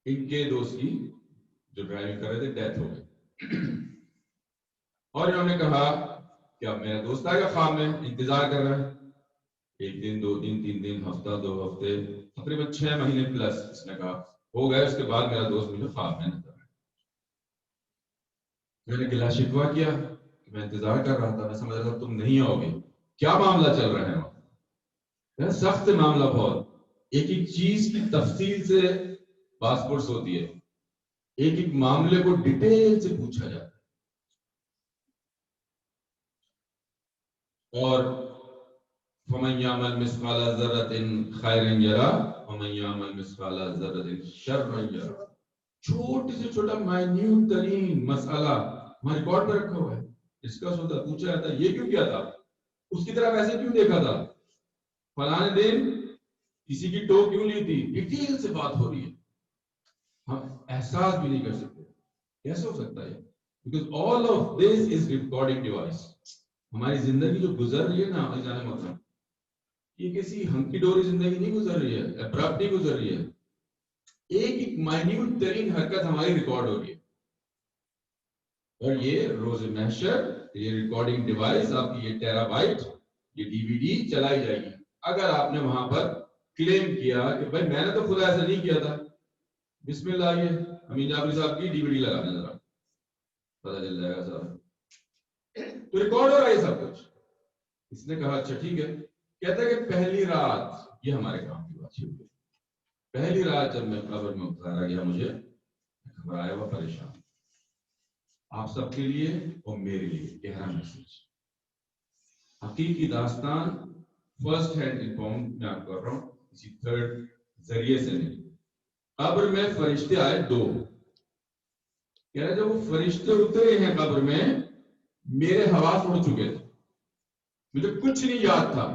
ان کے دوست کی جو ڈرائیونگ کر رہے تھے ڈیتھ ہو گئی اور انہوں نے کہا کہ اب میرا دوست آئے گا خواب میں انتظار کر رہا ہے. ایک دن 2 دن 3 دن ہفتہ 2 ہفتے تقریباً 6 مہینے پلس اس نے کہا ہو گئے. اس کے بعد میرا دوست مجھے خواب میں نظر آیا. میں نے گلا شکوا کیا کہ میں انتظار کر رہا تھا میں سمجھ رہا تھا تم نہیں آؤ گے. کیا معاملہ چل رہا ہے وہاں؟ سخت معاملہ بہت. ایک ایک چیز کی تفصیل سے پاسپورٹس ہوتی ہے. ایک ایک معاملے کو ڈیٹیل سے پوچھا جاتا ہے. اور فَمَن يَعْمَلْ مِثْقَالَ ذَرَّةٍ خَيْرًا يَرَهُ وَمَن يَعْمَلْ مِثْقَالَ ذَرَّةٍ شَرًّا يَرَهُ. چھوٹی سے چھوٹا مائنیوٹ ترین مسئلہ ہمارے ریکارڈ میں رکھا ہوا ہے. ڈسکس ہوتا پوچھا جاتا یہ کیوں کیا تھا اس کی طرف ایسے کیوں دیکھا تھا فلانے دن کسی کی ٹو کیوں لی تھی. ڈیٹیل سے بات ہو رہی ہے. ہم احساس بھی نہیں کر سکتے کیسے ہو سکتا ہے because all of this is recording device. ہماری زندگی جو گزر رہی ہے نا جانے مطلب یہ کسی ہنکی ڈوری زندگی نہیں گزر رہی ہے ابرپٹ نہیں گزر رہی ہے. ایک ایک مائنیوٹ ترین حرکت ہماری ریکارڈ ہو رہی ہے اور یہ روز محشر یہ ریکارڈنگ ڈیوائس آپ کی یہ ٹیرا بائٹ یہ ڈی وی ڈی چلائی جائے گی. اگر آپ نے وہاں پر کلیم کیا کہ بھائی میں نے تو خدا ایسا نہیں کیا تھا بسم اللہ یہ امین جعفری صاحب کی ڈی وی ڈی لگا دیں ذرا پتہ چل جائے گا صاحب تو ریکارڈ ہو رہا ہے یہ سب کچھ. اس نے کہا اچھا ٹھیک ہے. کہتا ہے کہ پہلی رات یہ ہمارے کام کی بات ہے. پہلی رات جب میں قبر میں اتارا گیا مجھے گھبرایا ہوا پریشان. آپ سب کے لیے اور میرے لیے گہرا میسج حقیقی داستان فرسٹ ہینڈ انفارم میں آپ کر رہا ہوں کسی تھرڈ ذریعے سے نہیں. قبر میں فرشتے آئے 2. کہہ رہے جب وہ فرشتے اترے ہیں قبر میں میرے حواس اڑ چکے تھے. مجھے کچھ نہیں یاد تھا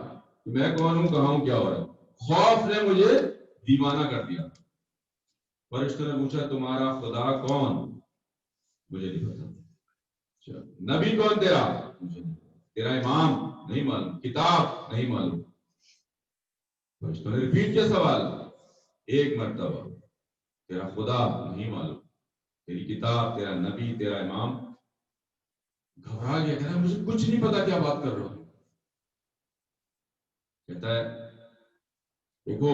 کہ میں کون ہوں کہاں ہوں کیا ہو رہا ہے. خوف نے مجھے دیوانہ کر دیا. فرشتوں نے پوچھا تمہارا خدا کون؟ مجھے نہیں پتا. نبی کون تیرا؟ مجھے نہیں. تیرا امام؟ نہیں معلوم. کتاب؟ نہیں معلوم. فرشتوں نے ریپیٹ کیا سوال 1 مرتبہ. تیرا خدا؟ نہیں معلوم. تیری کتاب؟ تیرا نبی؟ تیرا امام؟ گھبرا گیا. کہہ رہا مجھے کچھ نہیں پتا کیا بات کر رہا ہوں. کہتا ہے دیکھو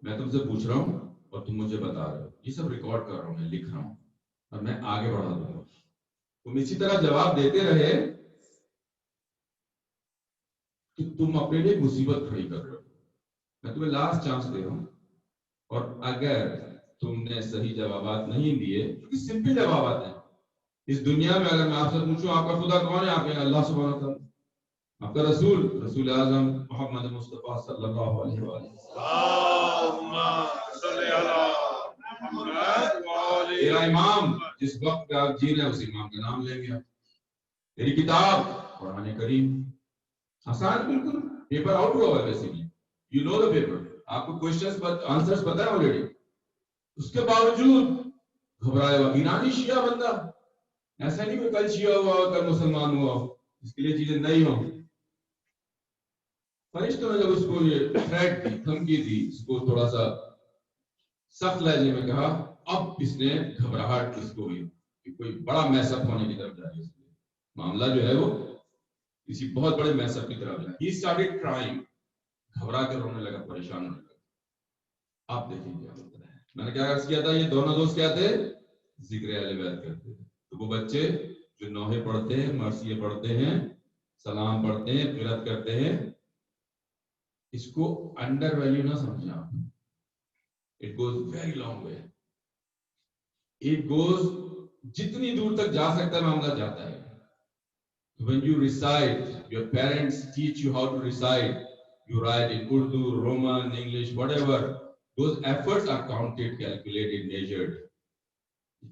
میں تم سے پوچھ رہا ہوں اور تم مجھے بتا رہے ہو. یہ سب ریکارڈ کر رہا ہوں میں لکھ رہا ہوں اور میں آگے بڑھا دوں گا. تم اسی طرح جواب دیتے رہے کہ تم اپنے لیے مصیبت کھڑی کر رہے ہو. میں تمہیں لاسٹ چانس دے رہا ہوں اور اگر تم نے صحیح جوابات نہیں دیے کیونکہ سمپل جوابات ہیں اس دنیا میں. اگر میں آپ سے پوچھوں آپ کا خدا کون ہے آپ کہیں اللہ سبحانہ وتعالی. آپ کا رسول اعظم محمد مصطفیٰ صلی اللہ علیہ وآلہ وسلم. تیرا امام جس وقت پہ آپ جی رہے ہیں اس امام کا نام لیں گے آپ. تیری کتاب قرآن کریم. آسان بالکل. پیپر آؤٹ ہوا ہوا ہے basically. You know the paper. آپ کو کوشچنز آنسرز پتہ ہے آلریڈی. اس کے باوجود گھبرایا ہوا ایرانی شیعہ بندہ. ایسا نہیں کہ کل شیعہ ہوا کل مسلمان ہوا اس کے لیے چیزیں نہیں ہوں. فرشتوں نے جب اس کو یہ تھریٹ دی دھمکی دی اس کو تھوڑا سا سخت لہجے میں کہا اب اس نے گھبراہٹ کس کو ہوئی کہ کوئی بڑا میس اپ ہونے کی طرف جا رہی ہے. معاملہ جو ہے وہ کسی بہت بڑے میس اپ کی طرف جا. He started crying. گھبرا کر رونے لگا پریشان ہونے لگا. آپ دیکھیں کیا ہوتا ہے. میں نے کیا عرض کیا تھا یہ دونوں دوست کیا تھے ذکر اہل بیت کرتے تھے. تو وہ بچے جو نوحے پڑھتے ہیں مرثیے پڑھتے ہیں سلام پڑھتے ہیں قرات کرتے ہیں اس کو انڈر ویلیو نہ سمجھیں آپ. It goes very long way. It goes جتنی دور تک جا سکتا ہے معاملہ جاتا ہے. When you recite, your parents teach you how to recite. You write in Urdu, Roman, English, whatever. Those efforts are counted, calculated, measured.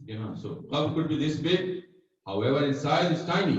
You know, so qabr could be this big, however in size is tiny.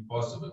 impossible.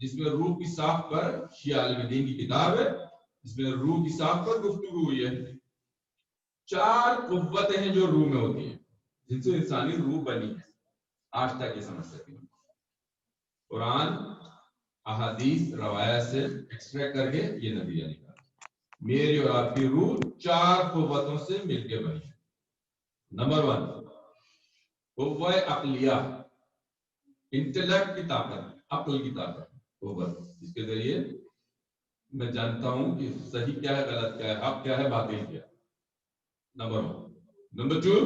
جس میں روح کی ساخت پر، شیعہ عالم دین کی کتاب ہے، جس میں روح کی ساخت پر گفتگو ہوئی ہے. 4 قوتیں ہیں جو روح میں ہوتی ہیں جن سے انسانی روح بنی ہے. آج تک یہ سمجھ سکتے ہیں. قرآن، احادیث، روایت سے ایکسٹریکٹ کر کے یہ نتیجہ نکالا. میری اور آپ کی روح 4 قوتوں سے مل کے بنی ہے. نمبر 1 قوہ عقلیہ، انٹلیکٹ کی طاقت، عقل کی طاقت، قوت جس کے ذریعے میں جانتا ہوں کہ صحیح کیا ہے، غلط کیا ہے، حق کیا ہے، باطل کیا ہے. نمبر 1. نمبر 2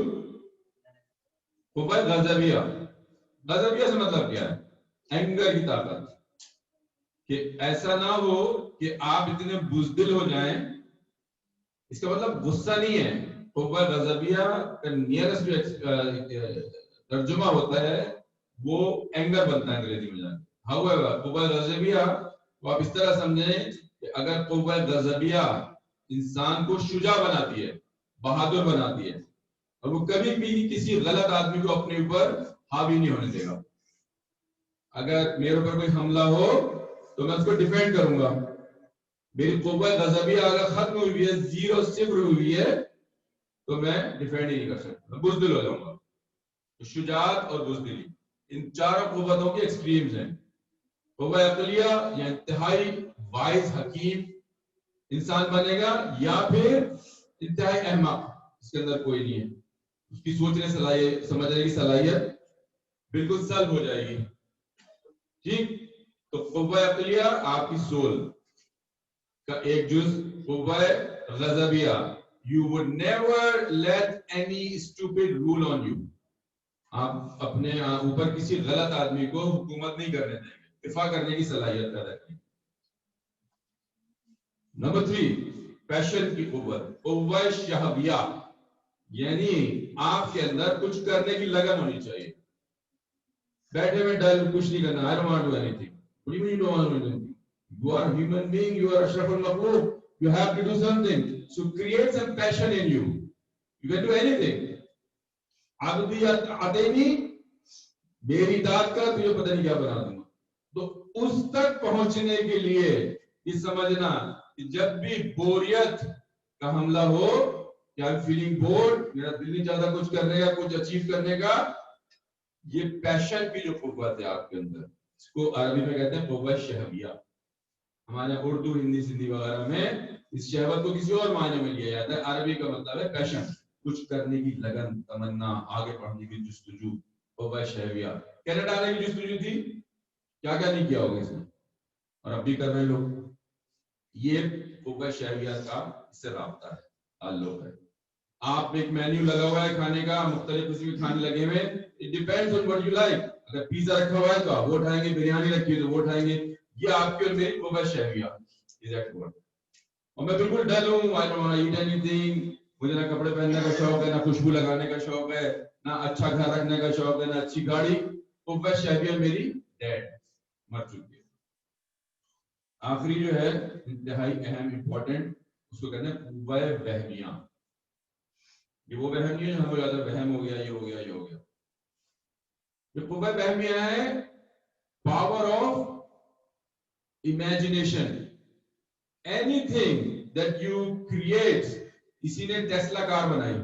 قوہ غضبیہ. غضبیہ سے مطلب کیا ہے؟ اینگر کی طاقت، کہ ایسا نہ ہو کہ آپ اتنے بزدل ہو جائیں. اس کا مطلب غصہ نہیں ہے. قوہ غضبیہ کا نیئرسٹ جو ترجمہ ہوتا ہے وہ اینگر بنتا ہے انگریزی میں جا کے. However, قوہ غضبیہ کو آپ اس طرح سمجھیں کہ اگر قوہ غضبیہ انسان کو شجاع بناتی ہے، بہادر بناتی ہے، اور وہ کبھی بھی کسی غلط آدمی کو اپنے اوپر حاوی نہیں ہونے دے گا. اگر میرے اوپر کوئی حملہ ہو تو میں اس کو ڈیفینڈ کروں گا. میری قوہ غضبیہ اگر ختم ہوئی ہے، 0 صفر ہوئی ہے، تو میں ڈیفینڈ ہی نہیں کر سکتا، میں بزدل ہو جاؤں گا. شجاعت اور بزدلی ان 4 قوتوں کے ایکسٹریمز ہیں. قوہ عقلیہ یا انتہائی وائز حکیم انسان بنے گا، یا پھر انتہائی احمق اس کے اندر کوئی نہیں ہے، اس کی سوچنے صلاحیت، سمجھنے کی صلاحیت بالکل سلب ہو جائے گی. ٹھیک. تو قوہ عقلیہ آپ کی سول کا ایک جز. قوہ غضبیہ you would never let any stupid rule on you. آپ اپنے اوپر کسی غلط آدمی کو حکومت نہیں کرنے دیں گے، دفاع کرنے کی صلاحیت پیدا کریں گے. نمبر 3 پیشن کی قوت، قوہ شہویہ، یعنی آپ کے اندر کچھ کرنے کی لگن ہونی چاہیے. بیٹھے میں ڈل کچھ نہیں کرنا. I don't want to do anything. What do you mean you don't want to do anything? You are a human being, you are ashraf al-makhluq. You have to do something. So create some passion in you. You can do anything. عبدیت عدیمی، میری اطاعت کا تجھے پتہ نہیں کیا بنا دوں گا. تو اس تک پہنچنے کے لیے یہ سمجھنا کہ جب بھی بوریت کا حملہ ہو، کہ I'm feeling bored، میرا دل نہیں چاہتا کچھ کرنے کا، کچھ اچیو کرنے کا، یہ پیشن کی جو قوت ہے آپ کے اندر، اس کو عربی میں کہتے ہیں قوہ شہویہ. ہمارے اردو، ہندی، سندھی وغیرہ میں اس شہوت کو کسی اور معنی میں لیا جاتا ہے. عربی کا مطلب ہے پیشن، کچھ کرنے کی لگن، تمنا، آگے بڑھنے کی جستجو. قوہ شہویہ. کینیڈا آنے کی جستجو تھی، کیا کیا نہیں کیا ہوگا اس نے، اور اب بھی کر رہے لوگ. یہ قوہ شہویہ کا اس سے رابطہ ہے، تعلق ہے. آپ ایک مینیو لگا ہوا ہے کھانے کا، مختلف قسم کے کھانے لگے ہوئے، it depends on what you like. اگر پیزا رکھا ہوا ہے تو آپ وہ کھائیں گے، بریانی رکھی ہے تو وہ کھائیں گے. یہ آپ کی اور میری قوہ شہویہ is at work. اور میں بالکل ڈل ہوں، I don't want to eat anything. مجھے نہ کپڑے پہننے کا شوق ہے، نہ خوشبو لگانے کا شوق ہے، نہ اچھا گھر رکھنے کا شوق ہے، نہ اچھی گاڑی. قوہ شہویہ میری ڈیڈ، مر چکی ہے. آخری جو ہے انتہائی اہم امپورٹنٹ، اس کو کہتے ہیں قوہ وہمیہ. یہ وہ وہم نہیں ہے جو ہمیں زیادہ وہم ہو گیا، یہ ہو گیا، یہ ہو گیا. یہ قوہ وہمیہ ہے power of imagination. Any thing that you create. کسی نے ٹیسلا کار بنائی،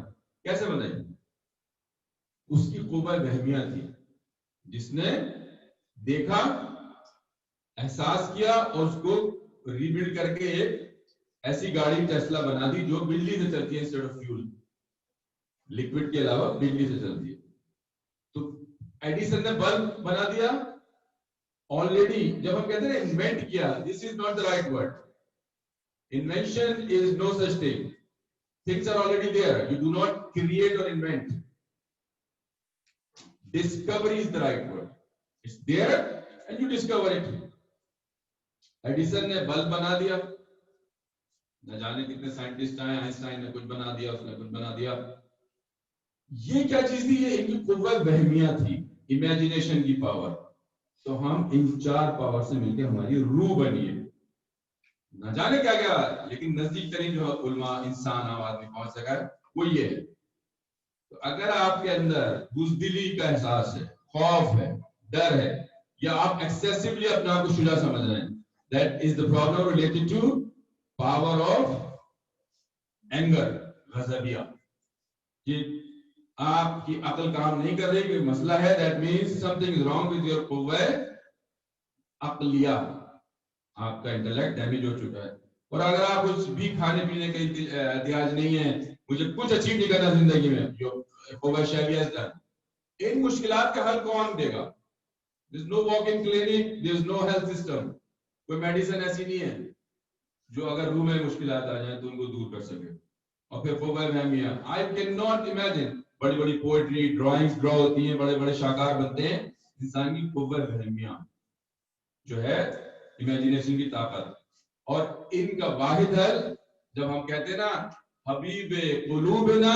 کیسے بنائی؟ اس کی قوہ وہمیہ تھی، جس نے دیکھا، احساس کیا، اور اس کو ری بلڈ کر کے ایک ایسی گاڑی ٹیسلا بنا دی جو بجلی سے چلتی ہے انسٹیڈ آف فیول. لکوڈ کے علاوہ بجلی سے چلتی ہے. تو ایڈیسن نے بلب بنا دیا. آلریڈی جب ہم کہتے ہیں انوینٹ کیا، this is not the right word. Invention is no such thing. Things are already there. You do not create or invent. Discovery is the right word. It's there and you discover it. Edison نے bulb بنا دیا. نہ جانے کتنے scientist آئے، Einstein نے کچھ بنا دیا، اس نے کچھ بنا دیا. یہ کیا چیز تھی؟ یہ ان کی قوہ وہمیہ تھی، امیجنیشن کی پاور. تو ہم ان 4 پاور سے مل کے ہماری روح بنی ہے. نہ جانے کیا کیا، لیکن نزدیک ترین جو علماء، انسان، عام آدمی پہنچ سکا ہے وہ یہ ہے. تو اگر آپ کے اندر بزدلی کا احساس ہے، خوف ہے، ڈر ہے، یا آپ ایکسیسولی اپنے آپ کو شجاع سمجھ رہے ہیں. That is the problem related to power of anger, غضبیہ. کہ آپ کی عقل کام نہیں کر رہی، کوئی مسئلہ ہے. That means something is wrong with your قوہ عقلیہ. آپ کا انٹلیکٹ ڈیمیج ہو چکا ہے. اور اگر آپ کچھ بھی کھانے پینے کا احتیاج نہیں ہے، مجھے کچھ اچیو نہیں کرنا زندگی میں، جو قوہ شہویہ ہے، ان مشکلات کا حل کون دے گا؟ There is no walk-in clinic, there is no health system. کوئی میڈیسن ایسی نہیں ہے جو اگر روح میں مشکلات آ جائیں تو ان کو دور کر سکے. اور پھر قوہ وہمیہ. I cannot imagine. بڑی بڑی پوئٹری ڈرائنگز ڈرا ہوتی ہیں، بڑے بڑے شاہکار بنتے ہیں. انسان کی قوہ وہمیہ جو ہے امیجنیشن کی طاقت. اور ان کا واحد حل جب ہم کہتے ہیں نا حبیب قلوبنا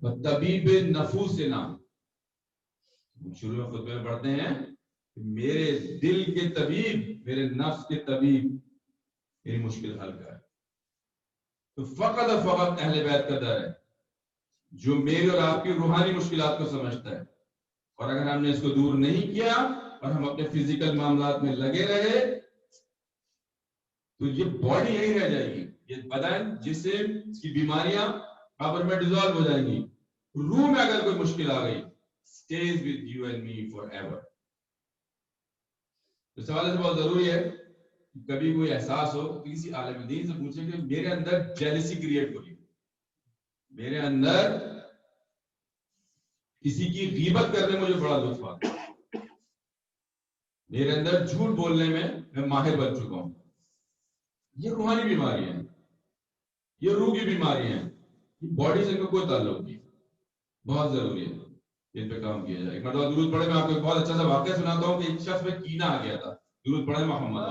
و طبیب نفوسنا، شروع میں خطبے میں پڑھتے ہیں میرے دل کے طبیب، میرے نفس کے طبیب میری مشکل حل کرے. تو فقط اور فقط اہل بیت کا در ہے جو میرے اور آپ کی روحانی مشکلات کو سمجھتا ہے. اور اگر ہم نے اس کو دور نہیں کیا اور ہم اپنے فزیکل معاملات میں لگے رہے تو یہ باڈی یہی رہ جائے گی، یہ بدن جسم کی بیماریاں قبر میں ڈیزالو ہو جائیں گی. روح میں اگر کوئی مشکل آ گئی stays with you and me forever. اس حوالے سے بہت ضروری ہے کبھی کوئی احساس ہو تو کسی عالم دین سے پوچھیں کہ میرے اندر جیلسی کریٹ ہو رہی ہے، میرے اندر کسی کی غیبت کرنے مجھے بڑا لطف آتا ہے، میرے اندر جھوٹ بولنے میں ماہر بن چکا ہوں. یہ روحانی بیماری ہے، یہ روح کی بیماری ہے، باڈی سے ان کا کوئی تعلق نہیں. بہت ضروری ہے ان پہ کام کیا جائے. ایک مرتبہ درود پڑھے. میں آپ کو ایک بہت اچھا سا واقعہ سناتا ہوں کہ ایک شخص میں کینہ آ گیا تھا. درود پڑھے محمد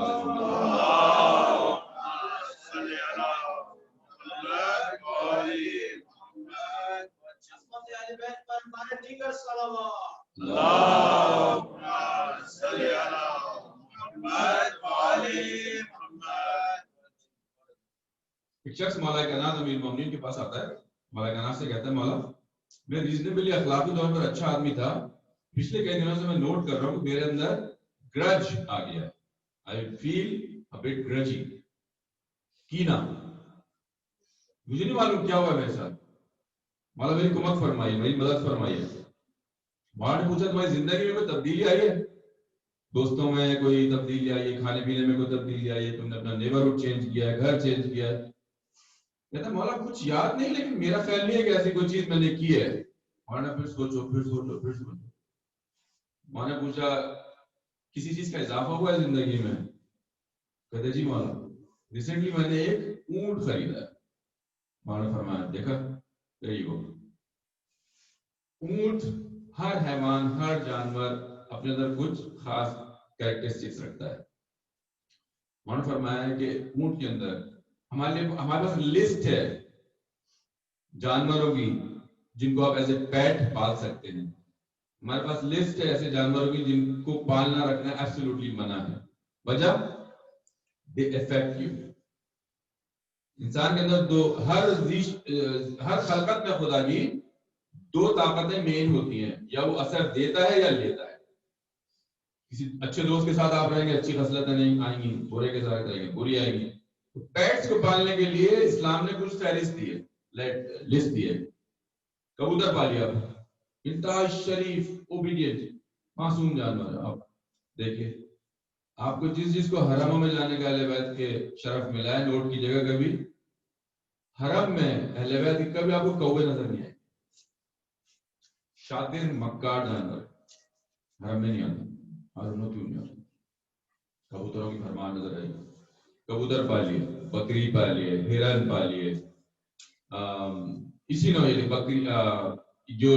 ایک شخص مولا کائنات امیر المومنین کے پاس آتا ہے. مولا کائنات سے کہتا ہے مولا میں ریزنیبلی اخلاقی طور پر اچھا آدمی تھا، پچھلے کئی دنوں سے میں نوٹ کر رہا ہوں کہ میرے اندر گرج آ گیا ہے. I feel a bit grudgy. کینہ. مجھے نہیں معلوم کیا ہوا میرے ساتھ. مولا میری کمک فرمائیے، میری مدد فرمائیے. مولا نے پوچھا تمہاری زندگی میں کوئی تبدیلی آئی ہے؟ دوستوں میں کوئی تبدیلی آئی ہے؟ کھانے پینے میں کوئی تبدیلی آئی ہے؟ تم نے اپنا نیبرہڈ چینج کیا ہے، گھر چینج کیا ہے؟ کہتا مولا کچھ یاد نہیں، لیکن میرا خیال نہیں ہے کہ ایسی کوئی چیز میں نے کی ہے. مولا نے پھر سوچو. مولا نے پوچھا کسی چیز کا اضافہ ہوا ہے زندگی میں؟ کہتے جی مولا ریسنٹلی میں نے ایک اونٹ خریدا ہے. مولا نے فرمایا دیکھا یہی ہو. اونٹ، ہر حیوان، ہر جانور اپنے اندر کچھ خاص کیریکٹرسٹکس رکھتا ہے. مولا نے فرمایا کہ اونٹ کے اندر ہمارے پاس لسٹ ہے جانوروں کی جن کو آپ ایز اے پیٹ پال سکتے ہیں. ہمارے پاس لسٹ ہے ایسے جانوروں کی جن کو پالنا رکھنا ایبسولوٹلی منع ہے. وجہ they affect you. انسان کے اندر ہر خلقت میں خدا کی دو طاقتیں مین ہوتی ہیں، یا وہ اثر دیتا ہے یا لیتا ہے. کسی اچھے دوست کے ساتھ آپ رہیں گے اچھی خصلتیں نہیں آئیں گی، برے کے ساتھ رہیں گے بری آئیں گی. پیٹس کو پالنے کے لیے اسلام نے کچھ فہرست دی ہے، لسٹ دی ہے. کبوتر پالیے آپ، انتہائی شریف اوبیڈینٹ معصوم جانور ہے. آپ دیکھیں آپ کو جس کو حرموں میں جانے کا اہل بیت کے شرف ملا ہے، نوٹ کی جگہ کبھی حرم میں اہل بیت کی کبھی آپ کو کوے نظر نہیں آئے. شاطر مکار جانور حرم میں نہیں آتا. حرم کیوں نہیں آتا؟ کبوتروں کی فرمان نظر آئی. کبوتر پالیے، بکری پالیے، ہرن پالیے. اسی نوع بکری جو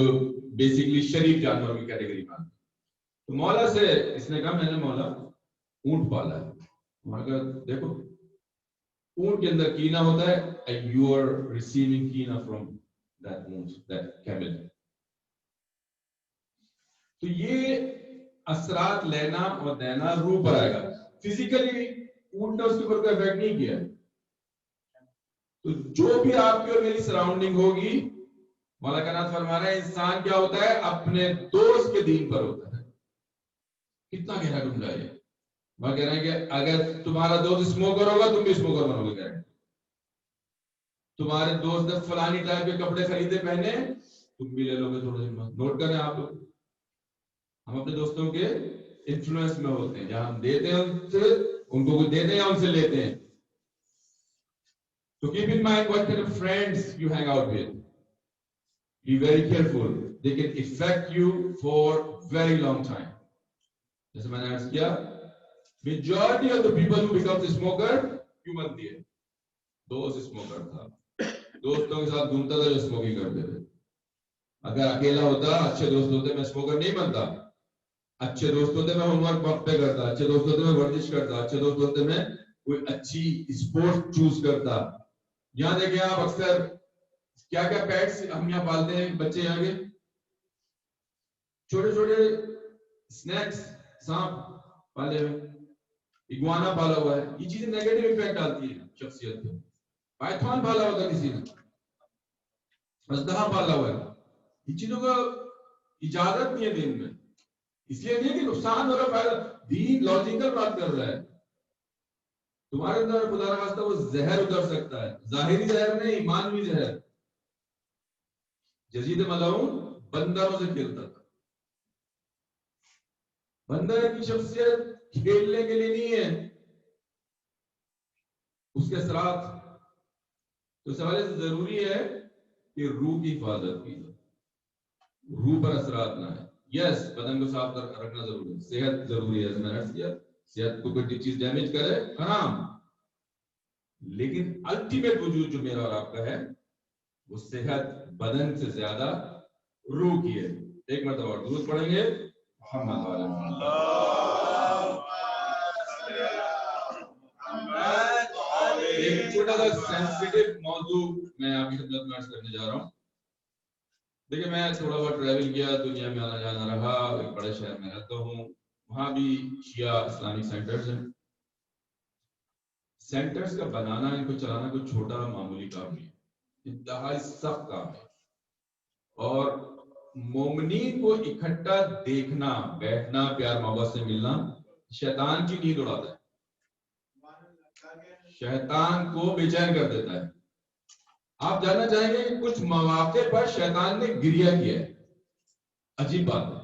بیسکلی شریف جانوروں کی کیٹیگری میں. تو مولا سے اس نے کہا میں نے مولا اونٹ پالا ہے. مولا کہا دیکھو اونٹ کے اندر کینہ ہوتا ہے and you are receiving کینہ from that moose, that camel. تو یہ اثرات لینا اور دینا روح پر آئے گا. فزیکلی اونٹ نے اس کے اوپر کوئی افیکٹ نہیں کیا. تو جو بھی آپ کی اور میری سراؤنڈنگ ہوگی، مولا کائنات فرما رہا ہے انسان کیا ہوتا ہے اپنے دوست کے دین پر ہوتا ہے. کتنا گہرا ڈھونڈا ہے. وہ کہہ رہے ہیں کہ اگر تمہارا دوست اسموکر ہوگا تم بھی اسموکر بنو گے. تمہارے دوست نے فلانی ٹائپ کے کپڑے خریدے پہنے تم بھی لے لو گے. تھوڑا سا نوٹ کریں آپ لوگ. ہم اپنے دوستوں کے انفلوئنس میں ہوتے ہیں, جہاں ہم دیتے ہیں ان سے, ان کو کچھ دیتے ہیں یا ان سے لیتے ہیں. So keep in mind what kind of friends you hang out with. Be very careful. They can affect you for very long time. جیسے میں نے عرض کیا, majority of the people who become a smoker کیوں بنتی ہے؟ دوست smoker تھا, دوستوں کے ساتھ گھومتا تھا جو اسموکنگ کرتے تھے. اگر اکیلا ہوتا, اچھے دوست ہوتے, میں اسموکر نہیں بنتا. اچھے دوست ہوتے میں ہوم ورک وقت پہ کرتا, اچھے دوست ہوتے میں ورزش کرتا, اچھے دوست ہوتے میں کوئی اچھی اسپورٹ چوز کرتا. یہاں دیکھیں آپ اکثر کیا کیا پیٹس ہم یہاں پالتے ہیں بچے یہاں کے, چھوٹے چھوٹے سنیکس, سانپ پالے ہوئے, اگوانا پالا ہوا ہے. یہ چیزیں نیگیٹو امپیکٹ ڈالتی ہیں شخصیت پہ. پائتھون پالا ہوا تھا کسی نے, اژدہا پالا ہوا ہے. یہ چیزوں کا اجازت نہیں ہے دین میں. اس لیے نہیں کہ نقصان ہو رہا, فائدہ. دین لاجیکل بات کر رہا ہے. تمہارے اندر خدا نہ خواستہ وہ زہر اتر سکتا ہے, ظاہری زہر نہیں, ایمانوی زہر. یزید ملعون بندروں سے کھیلتا تھا. بندر کی شخصیت کھیلنے کے لیے نہیں ہے, اس کے اثرات. تو اس حوالے سے ضروری ہے کہ روح کی حفاظت کی, روح پر اثرات نہ ہے. یس, بدن کو صاف رکھنا ضروری ہے, صحت ضروری ہے, میں نے عرض کیا صحت کو کوئی چیز ڈیمیج کرے حرام, لیکن الٹیمیٹ وجود جو میرا اور آپ کا ہے وہ صحت بدن سے زیادہ روح کی ہے. ایک مرتبہ اور درود پڑھیں گے محمد علیہ وسلم. ایک چھوٹا سا سینسیٹیو موضوع میں آپ کی خدمت میں عرض کرنے جا رہا ہوں. دیکھیں, میں تھوڑا بہت ٹریول کیا, دنیا میں آنا جانا رہا, ایک بڑے شہر میں رہتا ہوں, وہاں بھی شیعہ اسلامک سینٹرز ہیں. سینٹرز کا بنانا, ان کو چلانا کوئی چھوٹا معمولی کام نہیں ہے, انتہائی سخت کام ہے. اور مومنین کو اکٹھا دیکھنا, بیٹھنا, پیار محبت سے ملنا شیطان کی نیند اڑاتا ہے, شیطان کو بے چین کر دیتا ہے. آپ جاننا چاہیں گے کہ کچھ مواقع پر شیطان نے گریہ کیا ہے. عجیب بات ہے,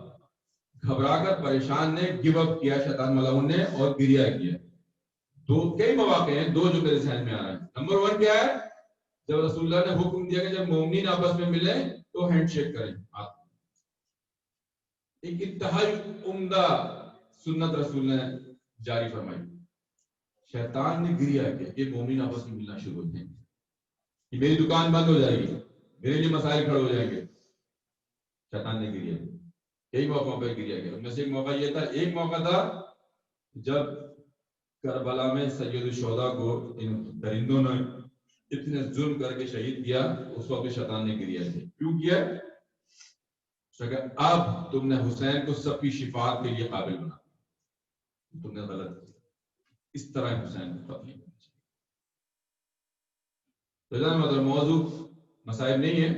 گھبرا کر پریشان نے گیو اپ کیا شیطان ملعون نے اور گریہ کیا. کئی مواقع ہیں, دو جو میرے ذہن میں آ رہے ہیں. نمبر 1 کیا ہے, جب رسول اللہ نے حکم دیا کہ جب مومنین آپس میں ملیں تو ہینڈ شیک کریں. ایک انتہائی عمدہ سنت رسول نے جاری فرمائی. شیطان نے گریہ کیا کہ مومنین آپس میں ملنا شروع ہو جائیں گے, میری دکان بند ہو جائے گی, میرے لیے مسائل کھڑے ہو جائیں گے. شیطان نے گریہ کیا, کئی موقعوں پہ گریہ کیا. ان میں سے ایک موقع یہ تھا, ایک موقع تھا جب کربلا میں سید الشہداء کو ان درندوں نے اتنے ظلم کر کے شہید کیا, اس وقت شیطان نے گریہ کیا. کیوں کیا؟ اب تم نے حسین کو سب کی شفاعت کے لیے قابل بنا, تم نے غلط کیا. اس طرح حسین کو قتل نہیں کرنا چاہیے. موضوع مسائل نہیں ہے.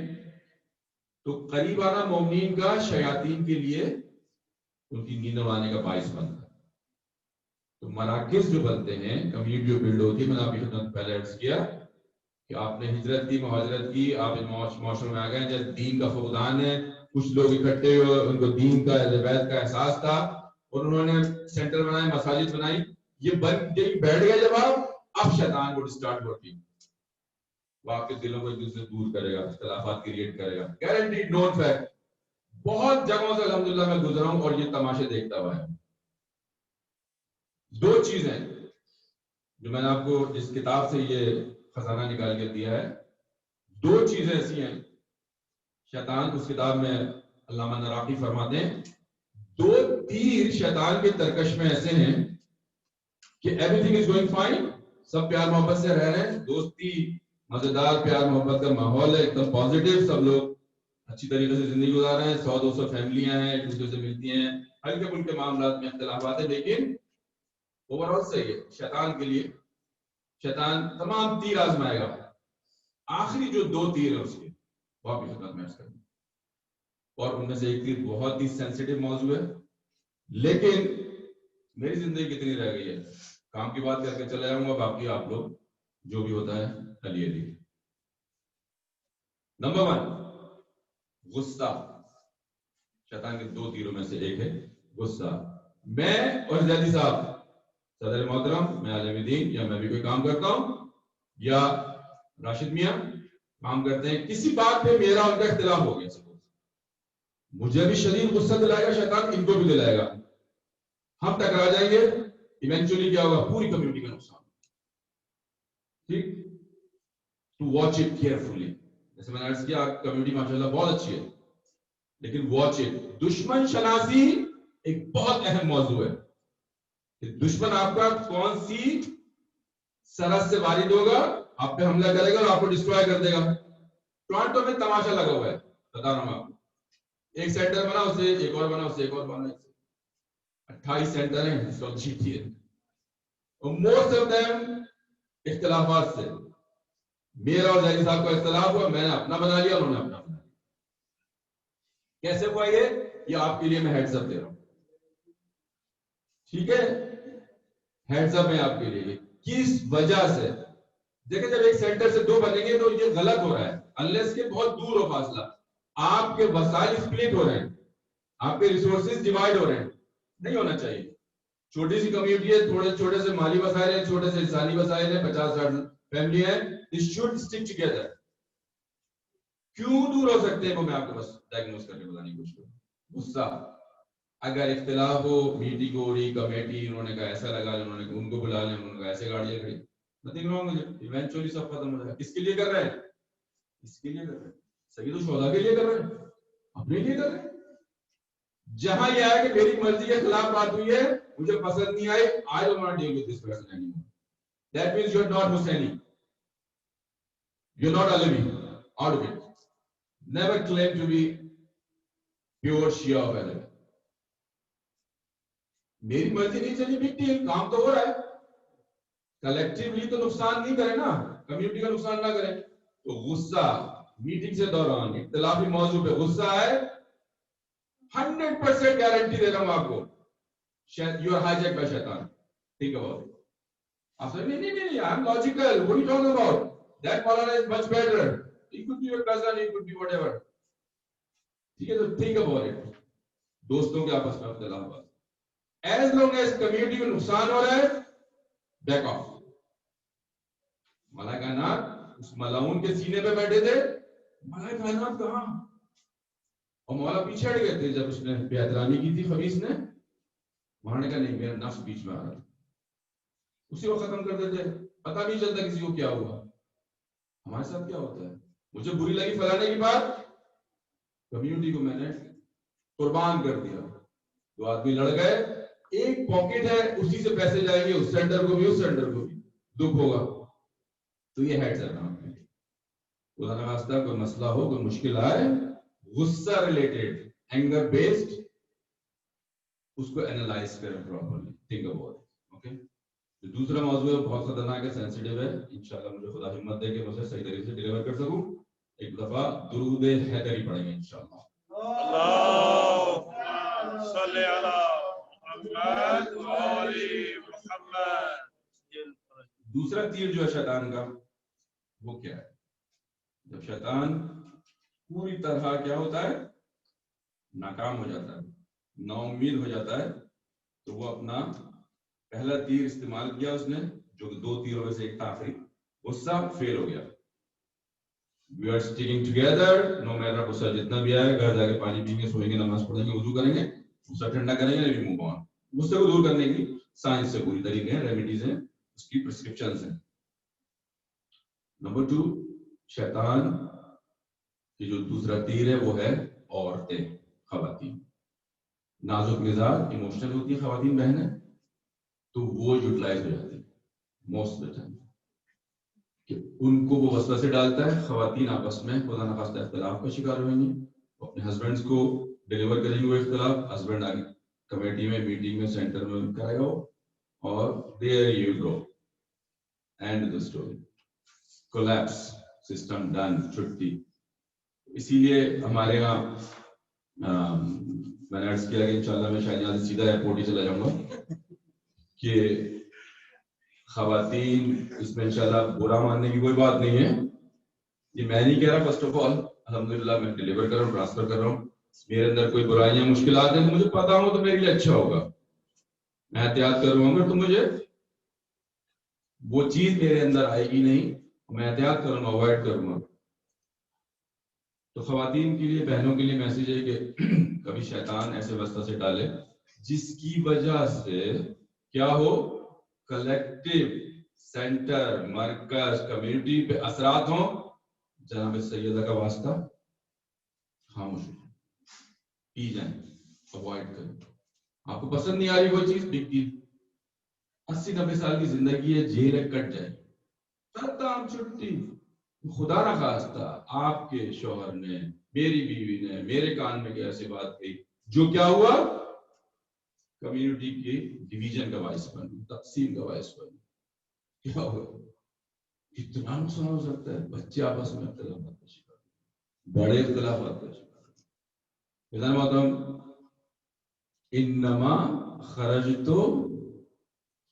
تو قریب آنا مومنین کا شیاطین کے لیے ان کی نیند اڑانے کا باعث بنتا ہے. تو مراکز جو بنتے ہیں, کمیونٹی جو بلڈ ہوتی ہے, میں نے آپ کی خدمت پہلے عرض کیا کہ آپ نے ہجرت کی, مہاجرت کی, آپ معاشرے میں آ گئے جب دین کا فقدان ہے, کچھ لوگ اکٹھے ہوئے, ان کو دین کا روایت کا احساس تھا اور انہوں نے سینٹر بنائے, مساجد بنائی. یہ بند بیٹھ گئے جب آپ, اب شیطان کو ڈسٹارٹ ورکنگ, وہ آپ کے دلوں کو ایک دوسرے سے دور کرے گا, اختلافات کریٹ کرے گا. Guaranteed, known fact. بہت جگہوں سے الحمدللہ میں گزرا ہوں اور یہ تماشے دیکھتا ہوا ہے. دو چیزیں جو میں نے آپ کو جس کتاب سے یہ خزانہ نکال کے دیا ہے, دو چیزیں ایسی ہیں. شیطان اس کتاب میں علامہ نراقی فرماتے ہیں, 2 تیر شیطان کے ترکش میں ایسے ہیں کہ everything is going fine, سب پیار محبت سے رہ رہے ہیں, دوستی مزیدار, پیار محبت کا ماحول ہے, ایک دم پازیٹیو, سب لوگ اچھی طریقے سے زندگی گزار رہے ہیں, 100-200 فیملیاں ہیں, ایک دوسرے سے ملتی ہیں, ہلکے پھلکے معاملات میں اختلافات ہیں, لیکن اوور آل صحیح ہے. شیطان کے لیے شیطان تمام تیر آزمائے گا. آخری جو 2 تیر ہیں اس کے وہ آپ کی خدمت میں عرض کریں, اور ان میں سے ایک تیر بہت ہی سینسیٹیو موضوع ہے, لیکن میری زندگی کتنی رہ گئی ہے، کام کی بات کر کے چلے جاؤں گا، باقی آپ لوگ جو بھی ہوتا ہے چلیے جی. نمبر 1 غصہ. شیطان کے 2 تیروں میں سے ایک ہے غصہ. میں اور زیدی صاحب صدر محترم، میں عالم دین، یا میں بھی کوئی کام کرتا ہوں یا راشد میاں کام کرتے ہیں، کسی بات پہ میرا ان کا اختلاف ہو گیا، مجھے بھی شدید غصہ دلائے گا شیطان، ان کو بھی دلائے گا، ہم ٹکرا جائیں گے، ایونچولی کیا ہوگا، پوری کمیونٹی کا نقصان. ٹھیک، ٹو واچ اٹ کیئرفلی. جیسے میں نے عرض کیا کمیونٹی ماشاءاللہ بہت اچھی ہے، لیکن واچ اٹ. دشمن شناسی ایک بہت اہم موضوع ہے کہ دشمن آپ کا کون سی سرحد سے وارد ہوگا، آپ پہ حملہ کرے گا اور آپ کو ڈسٹروائے کر دے گا. ٹورانٹو میں تماشا لگا ہوا ہے، بتا رہا ہوں آپ کو. ایک سینٹر بنا، اسے ایک اور بنا، اسے ایک اور بنا، 28 سینٹر ہیں اس وقت جیتی ہے، اور موسٹ آف دیم اختلافات سے. میرا اور زیدی صاحب کا اختلاف ہوا، میں نے اپنا بنا لیا، انہوں نے اپنا بنا لیا. کیسے ہوا یہ آپ کے لیے میں ہیڈز اپ دے رہا ہوں. ٹھیک ہے، ہیڈز اپ ہے آپ کے لیے. کس وجہ سے؟ دیکھیں جب ایک سینٹر سے 2 بنیں گے تو یہ غلط ہو رہا ہے، انلیس کے بہت دور ہو فاصلہ. آپ کے وسائل سپلٹ ہو رہے ہیں، آپ کے ریسورسز ڈیوائڈ ہو رہے ہیں، نہیں ہونا چاہیے. چھوٹی سی کمیونٹی ہے، تھوڑے چھوٹے سے مالی وسائل ہیں، چھوٹے سے انسانی وسائل ہیں، 50-60 فیملی ہیں، this should stick together. کیوں دور ہو سکتے ہیں وہ میں آپ کو بس ڈائگنوز کر کے بتانے کی کوشش کروں. غصہ. اگر اختلاف ہو، میٹنگ ہو رہی، کمیٹی انہوں نے کہا ایسا لگا، انہوں نے ان کو بلا لیں، انہوں نے کہا ایسے گاڑیاں کھڑی، nothing wrong with it. Eventually سب ختم ہو جائے. کس کے لیے کر رہے ہیں؟ اس کے لیے کر رہے ہیں. سید الشہداء کے لیے کر رہے ہیں، اپنے لیے کر رہے ہیں. جہاں یہ آیا کہ میری مرضی کے خلاف بات ہوئی ہے، مجھے پسند نہیں آئی، I don't want to deal with this person anymore. That means you're not Hussaini. You're not Alawi. Out of it. Never claim to be pure Shia of Alawi. میری مرضی نہیں چلی، بگ ڈیل، کام تو ہو رہا ہے. کلیکٹیولی تو نقصان نہیں کرے نا، کمیونٹی کا نقصان نہ کرے. تو غصہ میٹنگ سے دوران اختلافی موضوع پہ غصہ ہے، 100% گارنٹی دے رہا ہوں آپ کو، you are hijacked by shaitan. Think about it. آپ سے نہیں I'm logical. What are you talking about? That Maulana is much better. He could be your cousin, he could be whatever. ٹھیک ہے، تو think about it. دوستوں کے آپس میں اختلافات، as long as کمیونٹی کو نقصان ہو رہا ہے، بیک آف. ملائکہ کائنات اس ملعون کے سینے پہ بیٹھے تھے، ملائکہ کائنات کہاں؟ اور مولا پیچھے ہٹ گئے تھے جب اس نے بے احترامی کی تھی خبیث نے. مولا نے کہا نہیں، میرا نفس بیچ میں آ رہا تھا، اسی کو ختم کر دیتے، پتہ نہیں چلتا کسی کو کیا ہوا. ہمارے ساتھ کیا ہوتا ہے؟ مجھے بری لگی فلانے کی بات، کمیونٹی کو میں نے قربان کر دیا. 2 آدمی لڑ گئے، ایک پاکٹ ہے، اسی سے پیسے جائیں گے، اس سینٹر کو بھی اس سینٹر کو بھی دکھ ہوگا. تو یہ ہیڈز اپ ہے. خدا نہ خواستہ کوئی مسئلہ ہو، کوئی مشکل آئے، غصہ ریلیٹڈ، اینگر بیسڈ، اس کو اینالائز کریں properly, think about it. Okay. دوسرا موضوع ہے بہت خطرناک ہے، سینسیٹیو ہے، انشاءاللہ مجھے خدا ہمت دے کہ میں اسے صحیح طریقے سے ڈیلیور کر سکوں. ایک دفعہ درود حیدری پڑھیں گے انشاءاللہ. اللہم صلی علی محمد و آل محمد. دوسرا تیر جو ہے شیطان کا وہ کیا ہے؟ جب شیطان پوری طرح کیا ہوتا ہے، ناکام ہو جاتا ہے، نا امید ہو جاتا ہے، تو وہ اپنا پہلا تیر استعمال کیا اس نے، جو 2 تیروں میں سے ایک تھا آخری، غصہ فیل ہو گیا. We are sticking together, no matter غصہ جتنا بھی آئے، گھر جا کے پانی پئیں گے، سوئیں گے، نماز پڑھیں گے، وضو کریں گے، غصہ ٹھنڈا کریں گے، لیکن موو آن. غصے کو دور کرنے کی سائنس سے پوری طریقے ہیں، ریمیڈیز ہیں، اس کی پرسکرپشنز ہیں. نمبر 2، شیطان کی جو دوسرا تیر ہے وہ ہے عورتیں، خواتین. نازک مزاج، ایموشنل ہوتی ہیں خواتین بہنیں، تو وہ یوٹیلائز ہو جاتی ہیں موسٹ آف دا ٹائم، کہ ان کو وہ وسوسے ڈالتا ہے. خواتین آپس میں خدا نخواستہ اختلاف کا شکار ہویں گی، اپنے ہسبینڈز کو ڈیلیور کریں گے وہ اختلاف، ہسبینڈ آگے کمیٹی میں، میٹنگ میں، سینٹر میں کرے گا وہ، اور there you go, end the story, collapse, system done, چھٹی. اسی لیے ہمارے یہاں میں نے عرض کیا کہ انشاءاللہ میں شاید یہاں سے سیدھا ایئرپورٹ ہی چلا جاؤں گا. کہ خواتین اس میں انشاءاللہ برا ماننے کی کوئی بات نہیں ہے. یہ میں نہیں کہہ رہا. فرسٹ آف آل الحمدللہ میں ڈیلیور کر رہا ہوں, ٹرانسفر کر رہا ہوں. میرے اندر کوئی برائیاں مشکلات ہیں تو مجھے پتا ہو تو میرے لیے اچھا ہوگا, میں احتیاط کروں گا. تو مجھے وہ چیز میرے اندر آئے گی نہیں, میں احتیاط کروں گا, اوائڈ کروں گا. تو خواتین کے لیے, بہنوں کے لیے میسج ہے کہ کبھی شیطان ایسے وسطہ سے ڈالے جس کی وجہ سے کیا ہو, کلیکٹیو سینٹر, مرکز, کمیونٹی پہ اثرات ہوں. جناب سیدہ کا واسطہ خاموش ہو, پی جائیں, اوائڈ کریں. آپ کو پسند نہیں آ رہی وہ چیز, بگ ڈیل. 80-90 سال کی زندگی ہے, جیل ہے, کٹ جائے, ختم, چھٹی. خدا نہ خواستہ آپ کے شوہر نے, میری بیوی نے میرے کان میں ایسی بات کہی جو کیا ہوا, کمیونٹی کی ڈویژن کا باعث بن, تقسیم کا باعث بن. کیا ہوا, اتنا نقصان ہو سکتا ہے. بچے آپس میں اختلافات کا شکار, بڑے اختلافات کا شکار. انما خرجت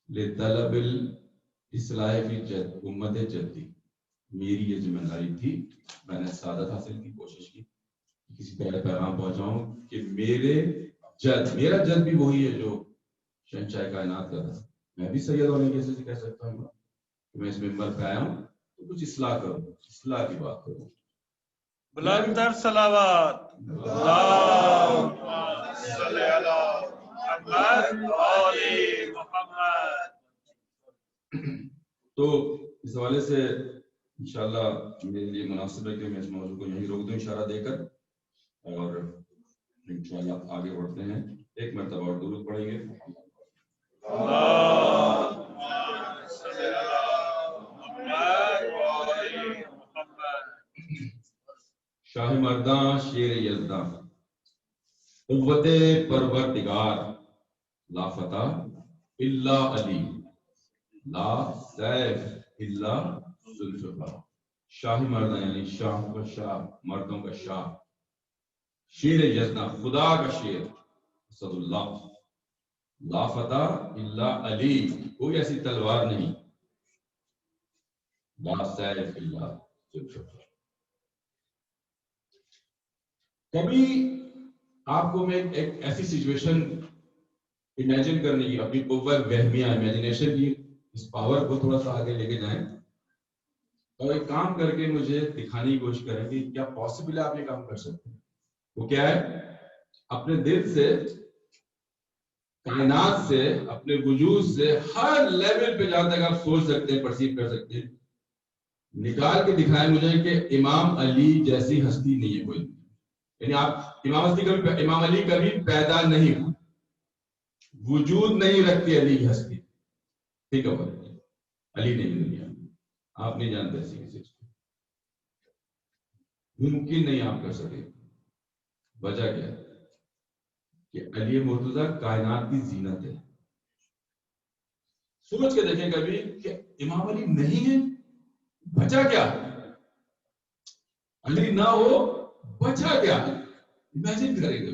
لطلب الاصلاح فی جد امت جدی. میری یہ ذمہ داری تھی, میں نے سعادت حاصل کی, کوشش کی کسی پہلے پیغام پہنچاؤں کہ میرا جد بھی وہی ہے جو شہنشاہ کائنات کا تھا. میں بھی سید ہونے کی سے کہہ سکتا ہوں کہ میں اس ممبر پہ آیا ہوں تو کچھ اصلاح کروں, اصلاح کی بات کروں. بلندر صلوات اللہم صلی علی محمد و آل محمد. تو اس حوالے سے انشاءاللہ میرے لیے مناسب ہے کہ میں اس موضوع کو یہیں روک دوں اشارہ دے کر, اور انشاءاللہ آگے بڑھتے ہیں. ایک مرتبہ اور درود پڑھیں گے. شاہ مرداں شیر یزداں قوت پروردگار, لا فتح الا علی, لا سیف الا ذوالفقار. شاہ مرداں یعنی شاہ کا شاہ, مردوں کا شاہ. شیر یزداں خدا کا شیر اسد اللہ. لا فتح الا علی, کوئی ایسی تلوار نہیں. لا سیف الا ذوالفقار. کبھی آپ کو میں ایک ایسی سچویشن امیجن کرنے کی, اپنی قوت وہمیہ امیجنیشن کی اس پاور کو تھوڑا سا آگے لے کے جائیں اور ایک کام کر کے مجھے دکھانے کی کوشش کریں کہ کیا پاسبل ہے آپ یہ کام کر سکتے ہیں. وہ کیا ہے, اپنے دل سے, کائنات سے, اپنے وجود سے, ہر لیول پہ جہاں تک آپ سوچ سکتے ہیں, پرسیو کر سکتے ہیں, نکال کے دکھائیں مجھے کہ امام علی جیسی ہستی نہیں ہے کوئی. یعنی آپ امام علی کبھی پیدا نہیں ہوا, وجود نہیں رکھتے علی کی ہستی. ٹھیک ہے, علی نہیں دنیا, آپ نہیں جانتے ایسی کسی کو, ممکن نہیں آپ کر سکے. وجہ کیا ہے کہ علی مرتضیٰ کائنات کی زینت ہے. سوچ کے دیکھیں کبھی کہ امام علی نہیں ہے, بچا کیا؟ علی نہ ہو بچا کیا؟ امیجن کریں گے,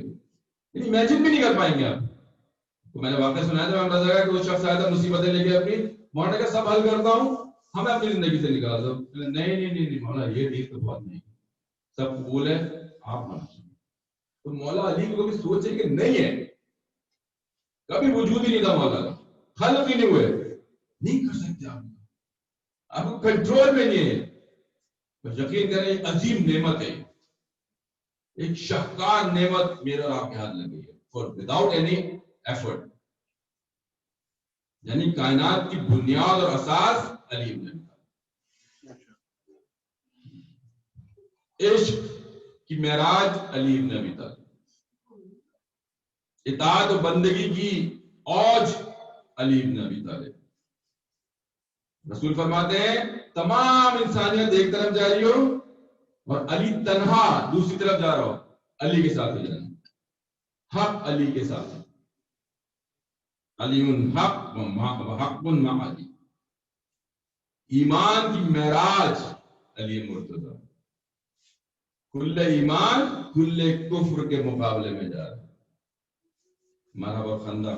امیجن بھی نہیں کر پائیں گے آپ. تو میں نے واقعہ سنایا تھا, میں کہ وہ شخص آیا تھا مصیبتیں لے کے اپنی, مولانا کا سب حل کرتا ہوں, ہمیں اپنی زندگی سے نکال دو. نہیں مولانا یہ ٹھیک تو بات نہیں, سب قبول ہے, آپ مانا. تو مولا علی کو کبھی سوچ ہے کہ نہیں ہے, کبھی وجود ہی نہیں تھا مولا کا, خلق ہی نہیں ہوئے, نہیں کر سکتے آپ کو کنٹرول میں نہیں ہے. یقین کریں عظیم نعمت ہے, ایک شاہکار نعمت میرے اور آپ کے ہاتھ لگ گئی ہے فور وداؤٹ اینی ایفرٹ. یعنی کائنات کی بنیاد اور اساس علی ابن ابی طالب. عشق کی معراج علی ابن ابی طالب. اطاعت و بندگی کی اوج علی ابن ابی طالب. رسول فرماتے ہیں تمام انسانیت ایک طرف جا رہی ہو اور علی تنہا دوسری طرف جا رہا ہو, علی کے ساتھ ہو جانا, حق علی کے ساتھ, علی حق و حق مع علی. ایمان کی معراج علی مرتضیٰ. کل ایمان کل کفر کے مقابلے میں جا رہا ہے. ہمارا بہت خندہ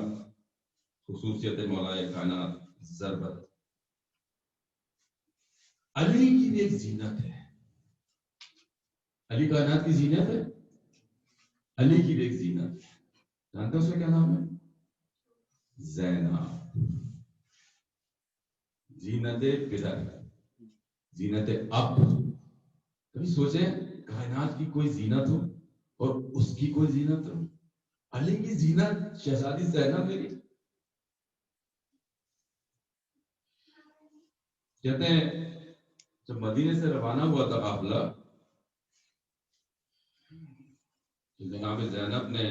خصوصیت مولا کائنات ضربت. علی کی بھی ایک زینت ہے. علی کائنات کی زینت ہے. علی کی بھی ایک زینت ہے. جانتے ہو اس کا کیا نام ہے؟ زینب. زینت پدر، زینت اب. کبھی سوچیں کائنات کی کوئی زینت ہو اور اس کی کوئی زینت ہو. علی کی زینت شہزادی زینب میری. کہتے ہیں جب مدینے سے روانہ ہوا تھا قافلہ، جناب زینب نے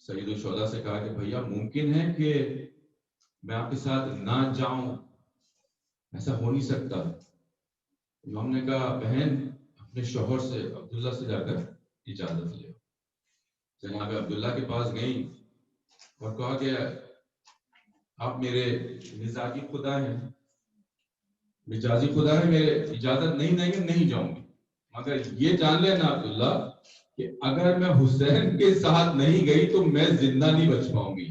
سید الشہداء سے کہا کہ بھیا ممکن ہے کہ میں آپ کے ساتھ نہ جاؤں؟ ایسا ہو نہیں سکتا. امام نے کہا بہن اپنے شوہر سے عبداللہ سے جا کر اجازت لے. جناب عبداللہ کے پاس گئیں اور کہا کہ آپ میرے مزاجی خدا ہیں، مجازی خدا ہے، میرے اجازت نہیں دیں گے نہیں جاؤں گی، مگر یہ جان لینا عبداللہ کہ اگر میں حسین کے ساتھ نہیں گئی تو میں زندہ نہیں بچ پاؤں گی.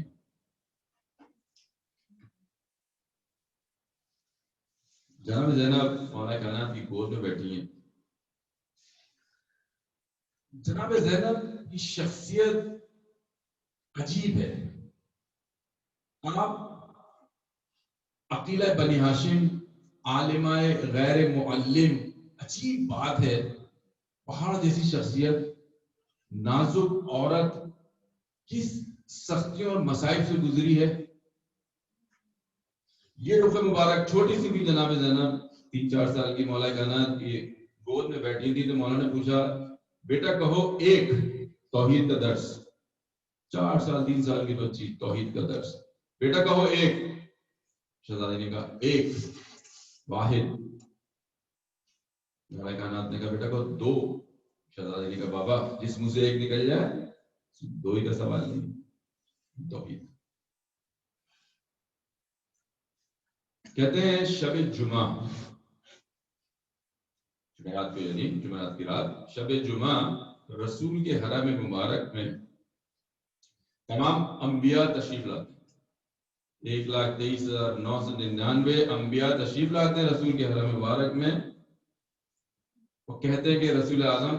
جناب زینب مولا کائنات کی گود میں بیٹھی ہیں. جناب زینب کی شخصیت عجیب ہے. آپ عقیلہ بنی ہاشم، عالمہ غیر معلم، عجیب بات ہے. پہاڑ جیسی شخصیت، نازک عورت، کس سختیوں اور مصائب سے گزری ہے. یہ رخ مبارک چھوٹی سی بھی جناب زینب 3-4 سال کی مولا کائنات کی گود میں بیٹھی تھی تو مولا نے پوچھا بیٹا کہو ایک توحید کا درس. 4 سال 3 سال کی بچی توحید کا درس. بیٹا کہو ایک. شہزادی نے کہا ایک واحد. مولا کائنات نے کہا بیٹا کہو 2. شہزادی نے کہا بابا جس منہ سے ایک نکل جائے 2 ہی کا سوال نہیں. توحید. کہتے ہیں شب جمعہ، جمعرات کو یعنی جمعرات کی رات، شب جمعہ رسول کے حرم مبارک میں تمام انبیاء تشریف لاتے ہیں. 1,23,999 انبیاء تشریف لاتے ہیں رسول کے حرم مبارک میں. وہ کہتے ہیں کہ رسول اعظم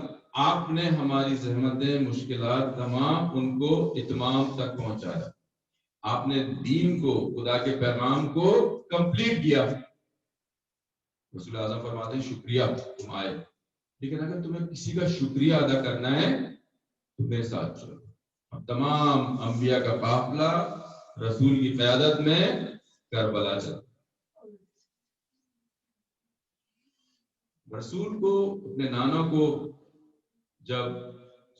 آپ نے ہماری زحمتیں مشکلات تمام ان کو اتمام تک پہنچایا. آپ نے دین کو، خدا کے پیغام کو کمپلیٹ کیا. رسول اعظم فرماتے ہیں شکریہ تم آئے، لیکن اگر تمہیں کسی کا شکریہ ادا کرنا ہے تو میرے ساتھ چلو. اب تمام انبیاء کا قافلہ رسول کی قیادت میں کربلا چلا. رسول کو، اپنے نانا کو جب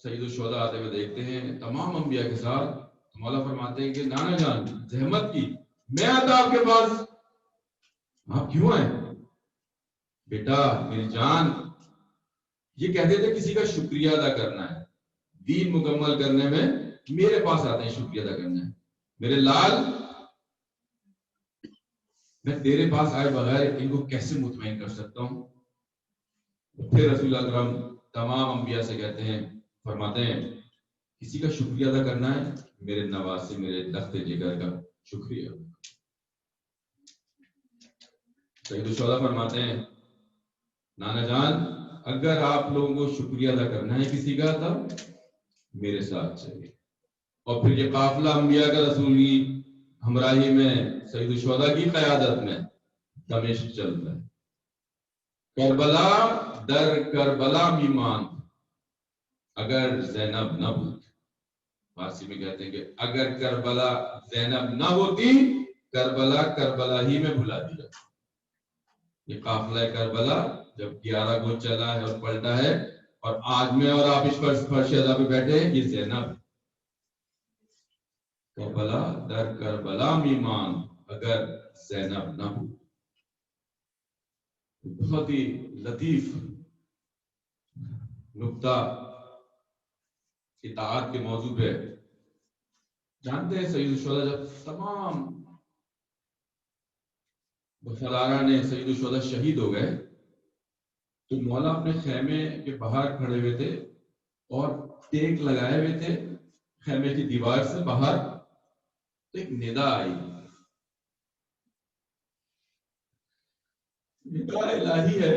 سید الشہداء آتے ہوئے دیکھتے ہیں تمام انبیاء کے ساتھ، مولا فرماتے ہیں کہ نانا جان زحمت کی، میں آتا آپ کے پاس، آپ کیوں آئے؟ بیٹا میری جان، یہ کہتے تھے کسی کا شکریہ ادا کرنا ہے، دین مکمل کرنے میں میرے پاس آتے ہیں شکریہ ادا کرنا ہے. میرے لال، میں تیرے پاس آئے بغیر ان کو کیسے مطمئن کر سکتا ہوں؟ پھر رسول اکرم تمام انبیاء سے کہتے ہیں، فرماتے ہیں کسی کا شکریہ ادا کرنا ہے میرے نواسے، میرے لخت جگر کا شکریہ. سید الشہداء فرماتے ہیں نانا جان اگر آپ لوگوں کو شکریہ ادا کرنا ہے کسی کا تب میرے ساتھ چلیے. اور پھر یہ قافلہ انبیاء کا رسول کی ہمراہی میں سید الشہداء کی قیادت میں دمشق چلتا ہے. کربلا در کربلا میمان، اگر زینب نہ ہوتی، فارسی میں کہتے ہیں کہ اگر کربلا زینب نہ ہوتی کربلا کربلا ہی میں بھلا دیا. یہ قافلہ کربلا جب 11 کو چلا ہے اور پلٹا ہے، اور آج میں اور آپ اس پر فرش ادا پہ بیٹھے ہیں، یہ زینب. کربلا در کربلا میمان، اگر زینب نہ ہو. بہت ہی لطیف نقطہ اطاعت کے موضوع پہ. جانتے ہیں سید الشہداء جب تمام وفاداران نے سید الشہداء شہید ہو گئے تو مولا اپنے خیمے کے باہر کھڑے ہوئے تھے اور ٹیک لگائے ہوئے تھے خیمے کی دیوار سے باہر، تو ایک ندا آئی، ندا الہی ہے،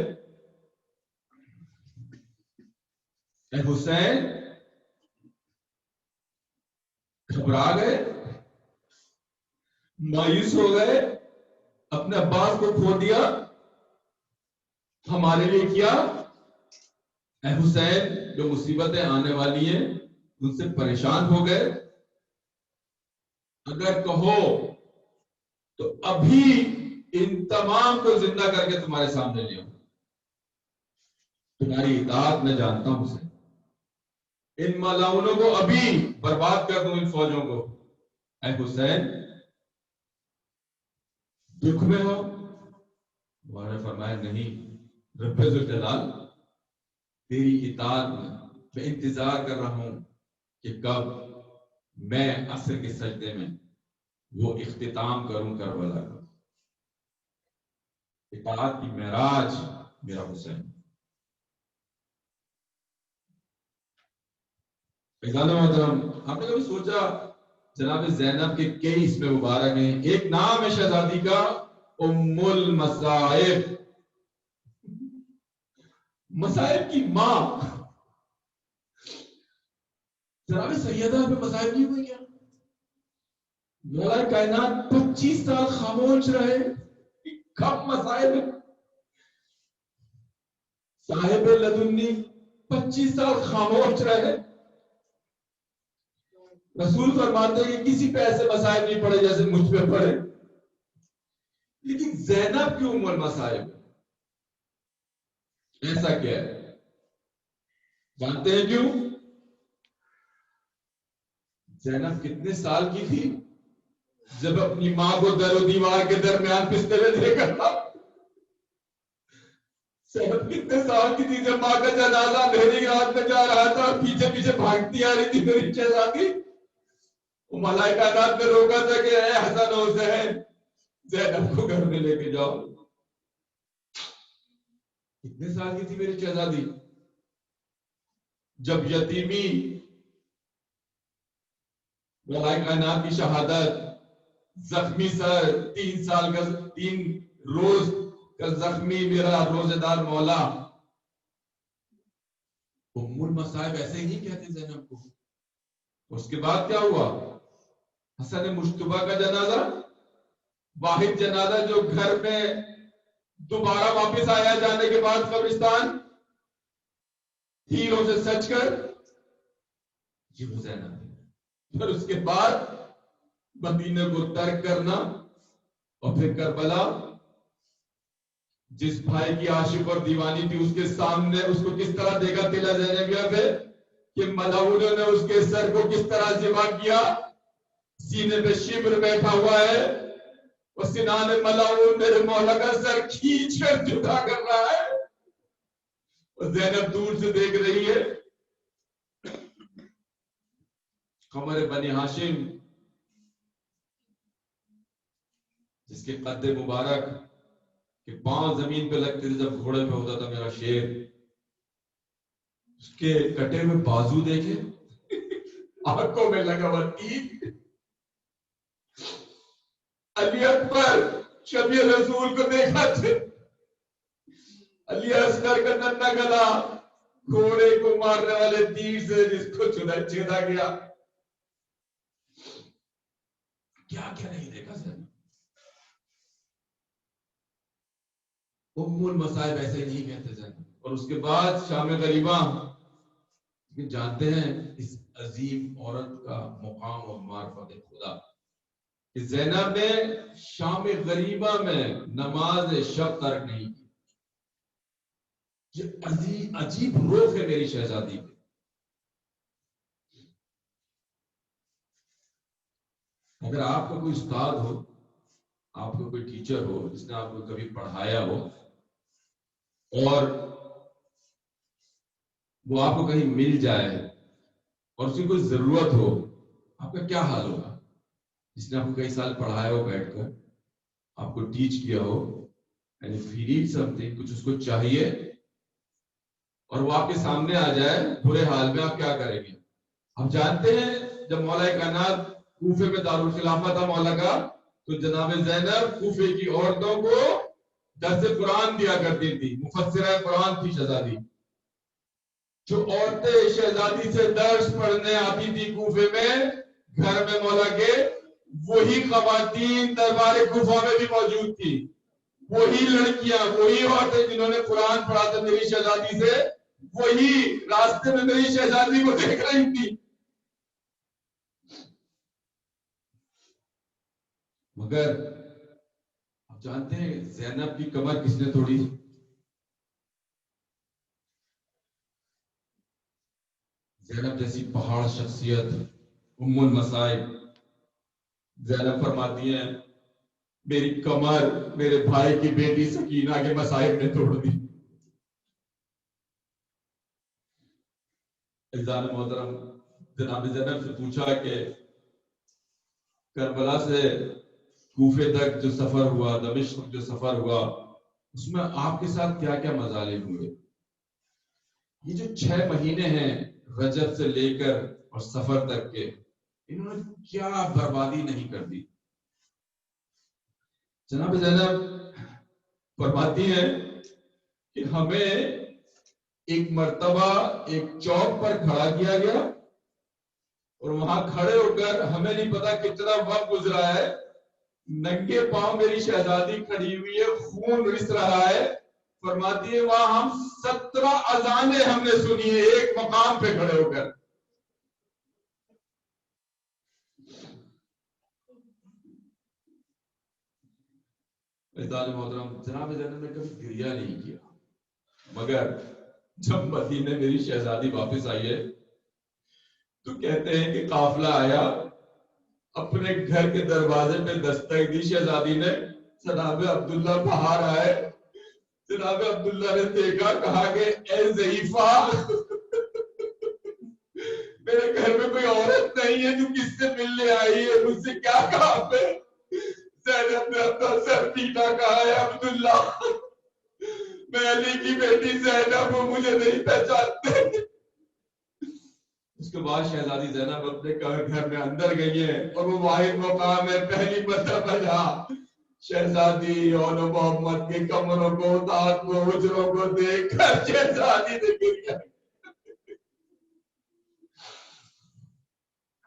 اے حسین گھبرا گئے، مایوس ہو گئے، اپنے عباس کو کھو دیا، ہمارے لیے کیا؟ اے حسین جو مصیبتیں آنے والی ہیں ان سے پریشان ہو گئے، اگر کہو تو ابھی ان تمام کو زندہ کر کے تمہارے سامنے لے آؤں، تمہاری اطاعت میں جانتا ہوں حسین، ان ملاؤنوں کو ابھی برباد کر دوں، ان فوجوں کو۔ اے حسین دکھ میں ہو؟ انہوں نے فرمایا نہیں رب ذوالجلال، تیری اطاعت میں انتظار کر رہا ہوں کہ کب میں عصر کے سجدے میں وہ اختتام کروں کربلا کا۔ اطاعت کی معراج میرا حسین۔ محترم، آپ نے کبھی سوچا جناب زینب کے کئی اسم مبارک ہیں، ایک نام ہے شہزادی کا ام المصائب، مصائب کی ماں۔ جناب سیدہ پہ مصائب نہیں ہوئی کیا؟ مولا کائنات 25 سال خاموش رہے، کب مصائب؟ صاحب لدنی 25 سال خاموش رہے۔ رسول فرماتے ہیں کہ کسی پہ ایسے مصائب نہیں پڑے جیسے مجھ پہ پڑے، لیکن زینب کیوں ام المصائب؟ ایسا کیا ہے جانتے ہیں کیوں؟ زینب کتنے سال کی تھی جب اپنی ماں کو در و دیوار کے درمیان پستے ہوئے دیکھا تھا؟ زینب کتنے سال کی تھی جب ماں کا جنازہ اندھیری رات میں جا رہا تھا، پیچھے پیچھے بھاگتی آ رہی تھی میری شہزادی؟ وہ ملائکہ نات نے روکا تھا کہ اے حسن و حسین زینب کو گھر میں لے کے جاؤ۔ کتنے سال کی تھی میری شہزادی جب یتیمی، ملائکہ نات کی شہادت، زخمی سر، 3 سال کا 3 روز کا زخمی میرا روزے دار مولا۔ ام المصائب ایسے ہی کہتے زینب کو۔ اس کے بعد کیا ہوا؟ حسن مشتبہ کا جنازہ، واحد جنازہ جو گھر میں دوبارہ واپس آیا جانے کے بعد قبرستان تیروں سے سچ کر، یہ وہ زینب ہے۔ پھر اس کے بعد مدینہ کو ترک کرنا، اور پھر کربلا، جس بھائی کی عاشق اور دیوانی تھی اس کے سامنے اس کو کس طرح دیکھا تلا زینبیہ پہ کہ ملاؤنوں نے اس کے سر کو کس طرح ذبح کیا، سینے پہ شبر بیٹھا ہوا ہے، اور سنان ملاؤن میرے مولا کا سر کھینچ کر جدا کر رہا ہے، اور زینب دور سے دیکھ رہی ہے۔ قمر بنی ہاشم جس کے قد مبارک کہ پاؤں زمین پہ لگتے تھے جب گھوڑے پہ ہوتا تھا میرا شیر، اس کے کٹے ہوئے بازو دیکھے، آنکھوں میں لگا ہوا تیر، علی اکبر شبیہ رسول کو دیکھا تھے، علی اصغر کا ننھا گلا گھوڑے کو مارنے والے تیر سے جس کو چھیدا گیا، کیا کیا نہیں دیکھا سر۔ ام المصائب ایسے ہی نہیں کہتے تھے۔ اور اس کے بعد شام غریبہ، جانتے ہیں اس عظیم عورت کا مقام اور معرفت خدا کہ زینب نے شام غریبہ میں نماز شب ترک نہیں کی۔ یہ عجیب روح ہے میری شہزادی پہ۔ اگر آپ کا کوئی استاد ہو، آپ کا کوئی ٹیچر ہو جس نے آپ کو کبھی پڑھایا ہو، اور وہ آپ کو کہیں مل جائے اور اس کی کوئی ضرورت ہو، آپ کا کیا حال ہوگا؟ جس نے آپ کو کئی سال پڑھایا ہو، بیٹھ کر آپ کو ٹیچ کیا ہو، and if he need something, کچھ اس کو چاہیے، اور وہ آپ کے سامنے آ جائے برے حال میں، آپ کیا کریں گے؟ آپ جانتے ہیں جب مولا کائنات کوفے میں دارالخلافہ تھا مولا کا، تو جناب زینب کوفے کی عورتوں کو درس قرآن دیا کرتی تھی، مفسرہ قرآن تھی شہزادی. جو عورتیں شہزادی سے درس پڑھنے آتی تھی کوفے میں گھر میں مولا کے، وہی خواتین دربار کوفہ میں بھی موجود تھی، وہی لڑکیاں، وہی عورتیں جنہوں نے قرآن پڑھا تھا میری شہزادی سے، وہی راستے میں میری شہزادی کو دیکھ رہی تھی. مگر آپ جانتے ہیں زینب کی کمر کس نے توڑی؟ زینب جیسی پہاڑ شخصیت، ام المصائب، زینب فرماتی ہیں میری کمر میرے بھائی کی بیٹی سکینہ کے مصائب نے توڑ دی. عزیزان محترم، جناب زینب سے پوچھا کہ کربلا سے کوفے تک جو سفر ہوا، دمشق جو سفر ہوا، اس میں آپ کے ساتھ کیا کیا مظالم ہوئے؟ یہ جو 6 مہینے ہیں رجب سے لے کر اور سفر تک کے، انہوں نے کیا بربادی نہیں کر دی؟ جناب زینب فرماتی ہیں کہ ہمیں ایک مرتبہ ایک چوک پر کھڑا کیا گیا اور وہاں کھڑے ہو کر ہمیں نہیں پتا کتنا وقت گزرا ہے، ننگے پاؤں میری شہزادی کھڑی ہوئی ہے، خون رس رہا ہے. فرماتی ہے وہاں ہم 17 اذانیں ہم نے سنی ہے ایک مقام پہ کھڑے ہو کر. محترم، جناب زینب نے کبھی گریہ نہیں کیا، مگر جب مدینے میری شہزادی واپس آئی ہے تو کہتے ہیں کہ قافلہ آیا، اپنے گھر کے دروازے پہ دستک دی شہزادی نے، جناب عبداللہ باہر آئے. جناب عبداللہ نے دیکھا، کہا کہ اے ضعیفہ، میرے گھر میں کوئی عورت نہیں ہے جو کس سے ملنے آئی ہے، مجھ سے کیا کام ہے؟ زینب نے اپنا سر پیٹا، کہا ہے عبداللہ میں علی کی بیٹی زینب ہوں، مجھے نہیں پہچانتے. اس کے بعد شہزادی زینب اپنے گھر میں اندر گئی ہے اور وہ واحد مقام ہے پہلی مرتبہ جہاں شہزادی اور محمد کے کمروں کو، دانت کو، حجروں کو دیکھ کر شہزادی نے گریا.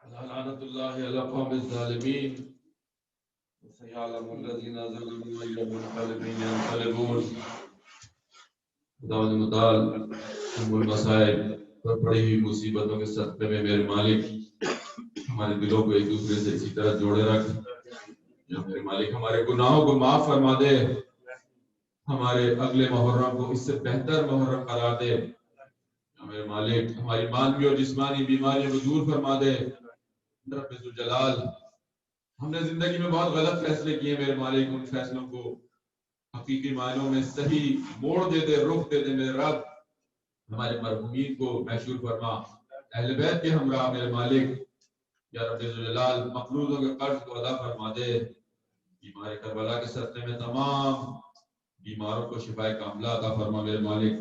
لعنت اللہ علی القوم الظالمین سیعلم الذین ظلموا ای منقلب ینقلبون. خدا متعال ام المصائب پر پڑی ہوئی مصیبتوں کے صدقے میں میرے مالک ہمارے دلوں کو ایک دوسرے سے اسی طرح جوڑے رکھ. یا میرے مالک ہمارے گناہوں کو معاف فرما دے، ہمارے اگلے محرم کو اس سے بہتر محرم قرار دے. یا میرے مالک ہماری مانوی اور جسمانی بیماریوں کو دور فرما دے. رب ذوالجلال، ہم نے زندگی میں بہت غلط فیصلے کیے میرے مالک، ان فیصلوں کو حقیقی معنوں میں صحیح موڑ دے دے، رخ دے دے میرے رب. ہمارے مرحومین کو محشور فرما، اہل بیت کے ہمراہ میرے مالک. یا رب ذوالجلال مقروضوں کے قرض کو ادا فرما دے. بیمار کربلا کے صدقے میں تمام بیماروں کو شفائے کاملہ عطا فرما میرے مالک.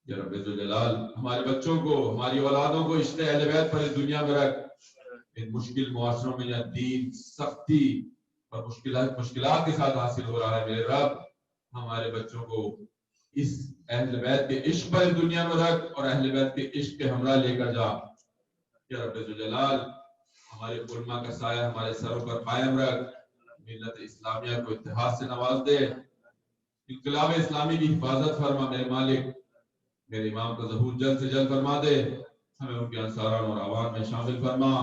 یا رب ذوالجلال ہمارے بچوں کو، ہماری اولادوں کو عشق اہل بیت پر اس دنیا میں رکھ. ان مشکل معاشروں میں یا دین سختی اور مشکلات کے ساتھ حاصل ہو رہا ہے میرے رب، ہمارے بچوں کو اس اہل بیت کے عشق پر اس دنیا میں رکھ اور اہل بیت کے عشق کے ہمراہ لے کر جا. یا رب ذوالجلال ہمارے علماء کا سایہ ہمارے سروں پر قائم رکھ. ملت اسلامیہ کو اتحاد سے نواز دے. انقلاب اسلامی کی حفاظت فرما میرے مالک. میرے امام کا ظہور جلد سے جلد فرما دے. ہمیں ان کے انصاران اور عوام میں شامل فرما.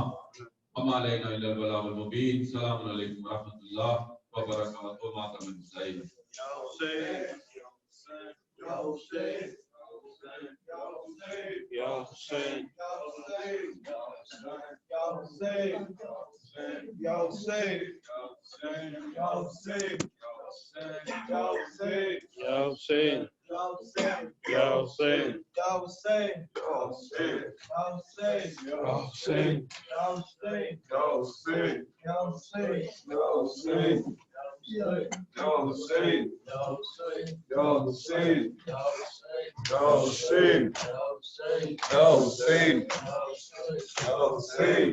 وما علینا الا البلاغ المبین. السلام علیکم ورحمۃ اللہ وبرکاتہ. ماتم الحسین. Ya Hussein, Ya Hussein, Ya Hussein, Ya Hussein, Ya Hussein, Ya Hussein, Ya Hussein, Ya Hussein, Ya Hussein, Ya Hussein, Ya Hussein, Ya Hussein, Ya Hussein, Ya Hussein, Ya Hussein, Ya Hussein, Ya Hussein. Ya Hussein, Ya Hussein, Ya Hussein, Ya Hussein, Ya Hussein, Ya Hussein, Ya Hussein, Ya Hussein, Ya Hussein,